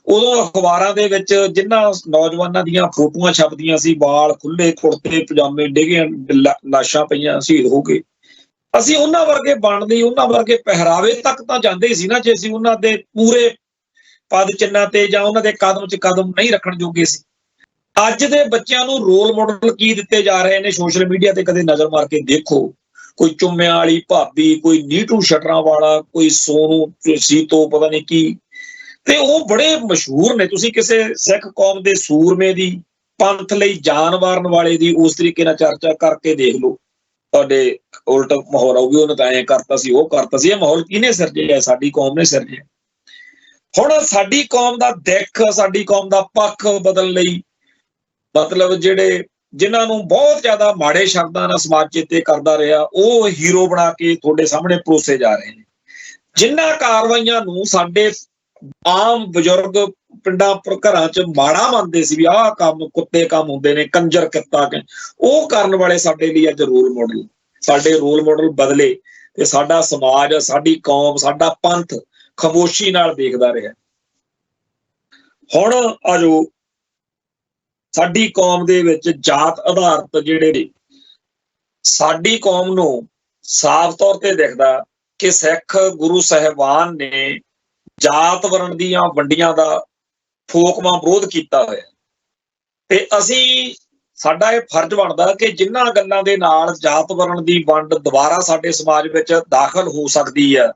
ਉਦੋਂ ਅਖਬਾਰਾਂ ਦੇ ਵਿੱਚ ਜਿਨ੍ਹਾਂ ਨੌਜਵਾਨਾਂ ਦੀਆਂ ਫੋਟੋਆਂ ਛਪਦੀਆਂ ਸੀ, ਵਾਲ ਖੁੱਲੇ, ਕੁੜਤੇ ਪਜਾਮੇ ਡਿੱਗੇ, ਲਾਸ਼ਾਂ ਪਈਆਂ, ਸ਼ਹੀਦ ਹੋ ਗਏ, ਅਸੀਂ ਉਹਨਾਂ ਵਰਗੇ ਬਣਨ ਲਈ, ਉਹਨਾਂ ਵਰਗੇ ਪਹਿਰਾਵੇ ਤੱਕ ਤਾਂ ਜਾਂਦੇ ਹੀ ਸੀ ਨਾ, ਜੇ ਅਸੀਂ ਉਹਨਾਂ ਦੇ ਪੂਰੇ ਪਦ ਚਿੰਨ੍ਹਾਂ ਤੇ ਜਾਂ ਉਹਨਾਂ ਦੇ ਕਦਮ 'ਚ ਕਦਮ ਨਹੀਂ ਰੱਖਣ ਜੋਗੇ ਸੀ। ਅੱਜ ਦੇ ਬੱਚਿਆਂ ਨੂੰ ਰੋਲ ਮਾਡਲ ਕੀ ਦਿੱਤੇ ਜਾ ਰਹੇ ਨੇ ਸੋਸ਼ਲ ਮੀਡੀਆ ਤੇ, ਕਦੇ ਨਜ਼ਰ ਮਾਰ ਕੇ ਦੇਖੋ। ਕੋਈ ਚੁੰਮਿਆਂ ਵਾਲੀ ਭਾਬੀ, ਕੋਈ ਨੀਟੂ ਸ਼ਟਰਾਂ ਵਾਲਾ, ਕੋਈ ਸੋਨੂ ਸੀਤੋ, ਪਤਾ ਨਹੀਂ ਕੀ, ਤੇ ਉਹ ਬੜੇ ਮਸ਼ਹੂਰ ਨੇ। ਤੁਸੀਂ ਕਿਸੇ ਸਿੱਖ ਕੌਮ ਦੇ ਸੂਰਮੇ ਦੀ, ਪੰਥ ਲਈ ਜਾਨ ਵਾਰਨ ਵਾਲੇ ਦੀ ਉਸ ਤਰੀਕੇ ਨਾਲ ਚਰਚਾ ਕਰਕੇ ਦੇਖ ਲਓ, ਤੁਹਾਡੇ ਉਲਟ ਮਾਹੌਲ ਆਊਗੀ, ਉਹਨੇ ਤਾਂ ਐਂ ਕਰਤਾ ਸੀ, ਉਹ ਕਰਤਾ ਸੀ। ਇਹ ਮਾਹੌਲ ਕਿਹਨੇ ਸਿਰਜਿਆ? ਸਾਡੀ ਕੌਮ ਨੇ ਸਿਰਜਿਆ। ਹੁਣ ਸਾਡੀ ਕੌਮ ਦਾ ਦਿੱਖ, ਸਾਡੀ ਕੌਮ ਦਾ ਪੱਖ ਬਦਲਣ ਲਈ ਮਤਲਬ ਜਿਹੜੇ ਜਿਨ੍ਹਾਂ ਨੂੰ ਬਹੁਤ ਜ਼ਿਆਦਾ ਮਾੜੇ ਸ਼ਬਦਾਂ ਨਾਲ ਸਮਾਜ ਚੇਤੇ ਕਰਦਾ ਰਿਹਾ, ਉਹ ਹੀਰੋ ਬਣਾ ਕੇ ਤੁਹਾਡੇ ਸਾਹਮਣੇ ਪਰੋਸੇ ਜਾ ਰਹੇ ਨੇ। ਜਿਨ੍ਹਾਂ ਕਾਰਵਾਈਆਂ ਨੂੰ ਸਾਡੇ ਆਮ ਬਜ਼ੁਰਗ ਪਿੰਡਾਂ ਘਰਾਂ 'ਚ ਮਾੜਾ ਮੰਨਦੇ ਸੀ ਵੀ ਆਹ ਕੰਮ ਕੁੱਤੇ ਕੰਮ ਹੁੰਦੇ ਨੇ, ਕੰਜਰ ਕਿੱਤਾ, ਉਹ ਕਰਨ ਵਾਲੇ ਸਾਡੇ ਲਈ ਅੱਜ ਰੋਲ ਮਾਡਲ, ਸਾਡੇ ਰੋਲ ਮਾਡਲ ਬਦਲੇ ਤੇ ਸਾਡਾ ਸਮਾਜ, ਸਾਡੀ ਕੌਮ, ਸਾਡਾ ਪੰਥ ਖਾਮੋਸ਼ੀ ਨਾਲ ਦੇਖਦਾ ਰਿਹਾ। ਹੁਣ ਆਜੋ ਸਾਡੀ ਕੌਮ ਦੇ ਵਿੱਚ ਜਾਤ ਆਧਾਰਿਤ ਜਿਹੜੇ ਨੇ, ਸਾਡੀ ਕੌਮ ਨੂੰ ਸਾਫ਼ ਤੌਰ ਤੇ ਦਿਖਦਾ ਕਿ ਸਿੱਖ ਗੁਰੂ ਸਾਹਿਬਾਨ ਨੇ ਜਾਤ ਵਰਣ ਦੀਆਂ ਵੰਡੀਆਂ ਦਾ ਫੋਕਮਾ ਵਿਰੋਧ ਕੀਤਾ ਹੋਇਆ, ਤੇ ਅਸੀਂ ਸਾਡਾ ਇਹ ਫਰਜ਼ ਬਣਦਾ ਕਿ ਜਿਨ੍ਹਾਂ ਗੱਲਾਂ ਦੇ ਨਾਲ ਜਾਤ ਵਰਣ ਦੀ ਵੰਡ ਦੁਬਾਰਾ ਸਾਡੇ ਸਮਾਜ ਵਿੱਚ ਦਾਖਲ ਹੋ ਸਕਦੀ ਹੈ,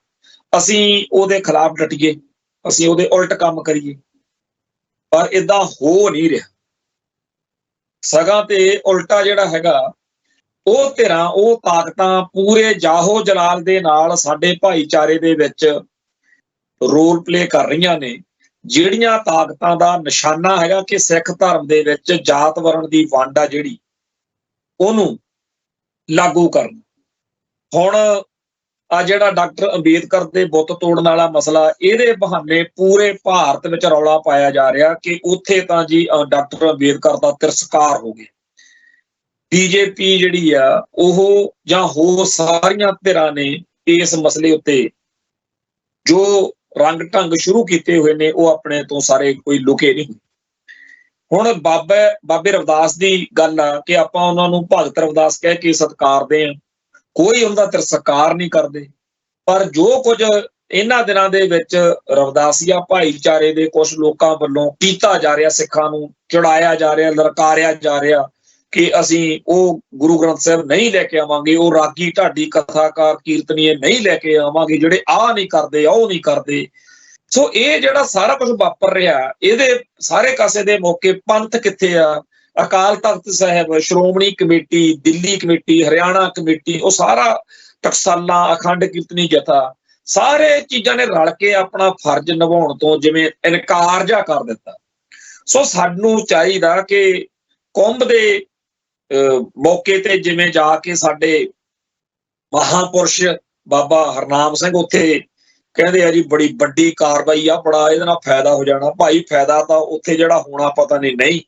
ਅਸੀਂ ਉਹਦੇ ਖਿਲਾਫ ਡਟੀਏ, ਅਸੀਂ ਉਹਦੇ ਉਲਟ ਕੰਮ ਕਰੀਏ। ਪਰ ਏਦਾਂ ਹੋ ਨਹੀਂ ਰਿਹਾ, ਸਗਾਂ ਤੇ ਉਲਟਾ ਜਿਹੜਾ ਹੈਗਾ ਉਹ ਧਿਰਾਂ, ਉਹ ਤਾਕਤਾਂ ਪੂਰੇ ਜਾਹੋ ਜਲਾਲ ਦੇ ਨਾਲ ਸਾਡੇ ਭਾਈਚਾਰੇ ਦੇ ਵਿੱਚ ਰੋਲ ਪਲੇ ਕਰ ਰਹੀਆਂ ਨੇ, ਜਿਹੜੀਆਂ ਤਾਕਤਾਂ ਦਾ ਨਿਸ਼ਾਨਾ ਹੈਗਾ ਕਿ ਸਿੱਖ ਧਰਮ ਦੇ ਵਿੱਚ ਜਾਤ ਵਰਣ ਦੀ ਵੰਡ ਆ ਜਿਹੜੀ, ਉਹਨੂੰ ਲਾਗੂ ਕਰਨ। ਹੁਣ ਆ ਜਿਹੜਾ ਡਾਕਟਰ ਅੰਬੇਦਕਰ ਦੇ ਬੁੱਤ ਤੋੜਨ ਵਾਲਾ ਮਸਲਾ, ਇਹਦੇ ਬਹਾਨੇ ਪੂਰੇ ਭਾਰਤ ਵਿੱਚ ਰੌਲਾ ਪਾਇਆ ਜਾ ਰਿਹਾ ਕਿ ਉੱਥੇ ਤਾਂ ਜੀ ਡਾਕਟਰ ਅੰਬੇਦਕਰ ਦਾ ਤਿਰਸਕਾਰ ਹੋ ਗਿਆ। ਬੀਜੇਪੀ ਜਿਹੜੀ ਆ ਉਹ ਜਾਂ ਹੋਰ ਸਾਰੀਆਂ ਧਿਰਾਂ ਨੇ ਇਸ ਮਸਲੇ ਉੱਤੇ ਜੋ ਰੰਗ ਢੰਗ ਸ਼ੁਰੂ ਕੀਤੇ ਹੋਏ ਨੇ, ਉਹ ਆਪਣੇ ਤੋਂ ਸਾਰੇ ਕੋਈ ਲੁਕੇ ਨਹੀਂ। ਹੁਣ ਬਾਬੇ ਰਵਿਦਾਸ ਦੀ ਗੱਲ ਆ ਕਿ ਆਪਾਂ ਉਹਨਾਂ ਨੂੰ ਭਗਤ ਰਵਿਦਾਸ ਕਹਿ ਕੇ ਸਤਿਕਾਰਦੇ ਹਾਂ, ਕੋਈ ਉਹਦਾ ਤਿਰਸਕਾਰ ਨਹੀਂ ਕਰਦੇ। ਪਰ ਜੋ ਕੁਝ ਇਹਨਾਂ ਦਿਨਾਂ ਦੇ ਵਿੱਚ ਰਵਿਦਾਸੀਆ ਭਾਈਚਾਰੇ ਦੇ ਕੁਝ ਲੋਕਾਂ ਵੱਲੋਂ ਕੀਤਾ ਜਾ ਰਿਹਾ, ਸਿੱਖਾਂ ਨੂੰ ਚੜਾਇਆ ਜਾ ਰਿਹਾ, ਲਲਕਾਰਿਆ ਜਾ ਰਿਹਾ ਕਿ ਅਸੀਂ ਉਹ ਗੁਰੂ ਗ੍ਰੰਥ ਸਾਹਿਬ ਨਹੀਂ ਲੈ ਕੇ ਆਵਾਂਗੇ, ਉਹ ਰਾਗੀ ਢਾਡੀ ਕਥਾਕਾਰ ਕੀਰਤਨੀਏ ਨਹੀਂ ਲੈ ਕੇ ਆਵਾਂਗੇ, ਜਿਹੜੇ ਆਹ ਨਹੀਂ ਕਰਦੇ, ਉਹ ਨਹੀਂ ਕਰਦੇ। ਸੋ ਇਹ ਜਿਹੜਾ ਸਾਰਾ ਕੁਝ ਵਾਪਰ ਰਿਹਾ, ਇਹਦੇ ਸਾਰੇ ਕਾਸੇ ਦੇ ਮੌਕੇ ਪੰਥ ਕਿੱਥੇ ਆ? Akal Takht Sahib, Shiromani committee, Delhi committee, Haryana committee, ਉਹ ਸਾਰਾ ਟਕਸਾਲਾਂ, ਅਖੰਡ ਕੀਰਤਨੀ ਜਥਾ, ਸਾਰੇ ਚੀਜ਼ਾਂ ਨੇ ਰਲ ਕੇ ਆਪਣਾ ਫਰਜ਼ ਨਿਭਾਉਣ ਤੋਂ ਜਿਵੇਂ ਇਨਕਾਰ ਜਿਹਾ ਕਰ ਦਿੱਤਾ। ਸੋ ਸਾਨੂੰ ਚਾਹੀਦਾ ਕਿ ਕੁੰਭ ਦੇ ਮੌਕੇ ਤੇ ਜਿਵੇਂ ਜਾ ਕੇ ਸਾਡੇ ਮਹਾਂਪੁਰਸ਼ ਬਾਬਾ ਹਰਨਾਮ ਸਿੰਘ ਉੱਥੇ ਕਹਿੰਦੇ ਆ ਜੀ ਬੜੀ ਵੱਡੀ ਕਾਰਵਾਈ ਆ, ਬੜਾ ਇਹਦੇ ਨਾਲ ਫਾਇਦਾ ਹੋ ਜਾਣਾ। ਭਾਈ ਫਾਇਦਾ ਤਾਂ ਉੱਥੇ ਜਿਹੜਾ ਹੋਣਾ ਪਤਾ ਨਹੀਂ,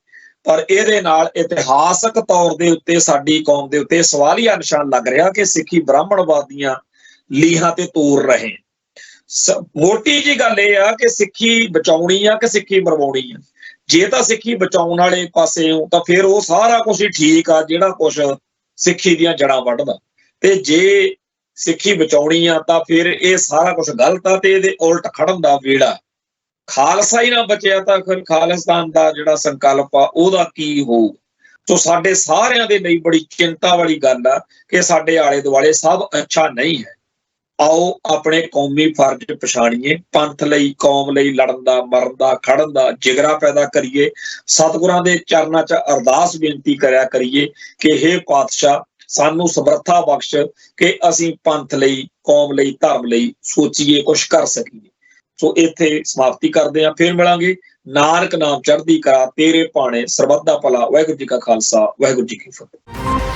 ਪਰ ਇਹਦੇ ਨਾਲ ਇਤਿਹਾਸਕ ਤੌਰ ਦੇ ਉੱਤੇ ਸਾਡੀ ਕੌਮ ਦੇ ਉੱਤੇ ਸਵਾਲੀਆ ਨਿਸ਼ਾਨ ਲੱਗ ਰਿਹਾ ਕਿ ਸਿੱਖੀ ਬ੍ਰਾਹਮਣਵਾਦੀਆਂ ਲੀਹਾਂ ਤੇ ਤੋਰ ਰਹੇ। ਮੋਟੀ ਜੀ ਗੱਲ ਇਹ ਆ ਕਿ ਸਿੱਖੀ ਬਚਾਉਣੀ ਆ ਕਿ ਸਿੱਖੀ ਮਰਵਾਉਣੀ ਆ। ਜੇ ਤਾਂ ਸਿੱਖੀ ਬਚਾਉਣ ਵਾਲੇ ਪਾਸੇ ਹੋ ਤਾਂ ਫਿਰ ਉਹ ਸਾਰਾ ਕੁਝ ਹੀ ਠੀਕ ਆ ਜਿਹੜਾ ਕੁਝ ਸਿੱਖੀ ਦੀਆਂ ਜੜ੍ਹਾਂ ਵੱਢਦਾ, ਤੇ ਜੇ ਸਿੱਖੀ ਬਚਾਉਣੀ ਆ ਤਾਂ ਫਿਰ ਇਹ ਸਾਰਾ ਕੁਝ ਗਲਤ ਆ ਤੇ ਇਹਦੇ ਉਲਟ ਖੜਨ ਦਾ ਵੇੜਾ। ਖਾਲਸਾ ਹੀ ਨਾ ਬਚਿਆ ਤਾਂ ਫਿਰ ਖਾਲਿਸਤਾਨ ਦਾ ਜਿਹੜਾ ਸੰਕਲਪ ਆ ਉਹਦਾ ਕੀ ਹੋਊ? ਸੋ ਸਾਡੇ ਸਾਰਿਆਂ ਦੇ ਲਈ ਬੜੀ ਚਿੰਤਾ ਵਾਲੀ ਗੱਲ ਆ ਕਿ ਸਾਡੇ ਆਲੇ ਦੁਆਲੇ ਸਭ ਅੱਛਾ ਨਹੀਂ ਹੈ। ਆਓ ਆਪਣੇ ਕੌਮੀ ਫਰਜ਼ ਪਛਾਣੀਏ, ਪੰਥ ਲਈ, ਕੌਮ ਲਈ ਲੜਨ ਦਾ, ਮਰਨ ਦਾ, ਖੜਨ ਦਾ ਜਿਗਰਾ ਪੈਦਾ ਕਰੀਏ। ਸਤਿਗੁਰਾਂ ਦੇ ਚਰਨਾਂ 'ਚ ਅਰਦਾਸ ਬੇਨਤੀ ਕਰਿਆ ਕਰੀਏ ਕਿ ਹੇ ਪਾਤਸ਼ਾਹ ਸਾਨੂੰ ਸਮਰੱਥਾ ਬਖਸ਼ ਕਿ ਅਸੀਂ ਪੰਥ ਲਈ, ਕੌਮ ਲਈ, ਧਰਮ ਲਈ ਸੋਚੀਏ, ਕੁਛ ਕਰ ਸਕੀਏ। ਸੋ ਇੱਥੇ ਸਮਾਪਤੀ ਕਰਦੇ ਹਾਂ, ਫਿਰ ਮਿਲਾਂਗੇ। ਨਾਨਕ ਨਾਮ ਚੜ੍ਹਦੀ ਕਲਾ, ਤੇਰੇ ਭਾਣੇ ਸਰਬੱਤ ਦਾ ਭਲਾ। ਵਾਹਿਗੁਰੂ ਜੀ ਕਾ ਖਾਲਸਾ, ਵਾਹਿਗੁਰੂ ਜੀ ਕੀ ਫਤਿਹ।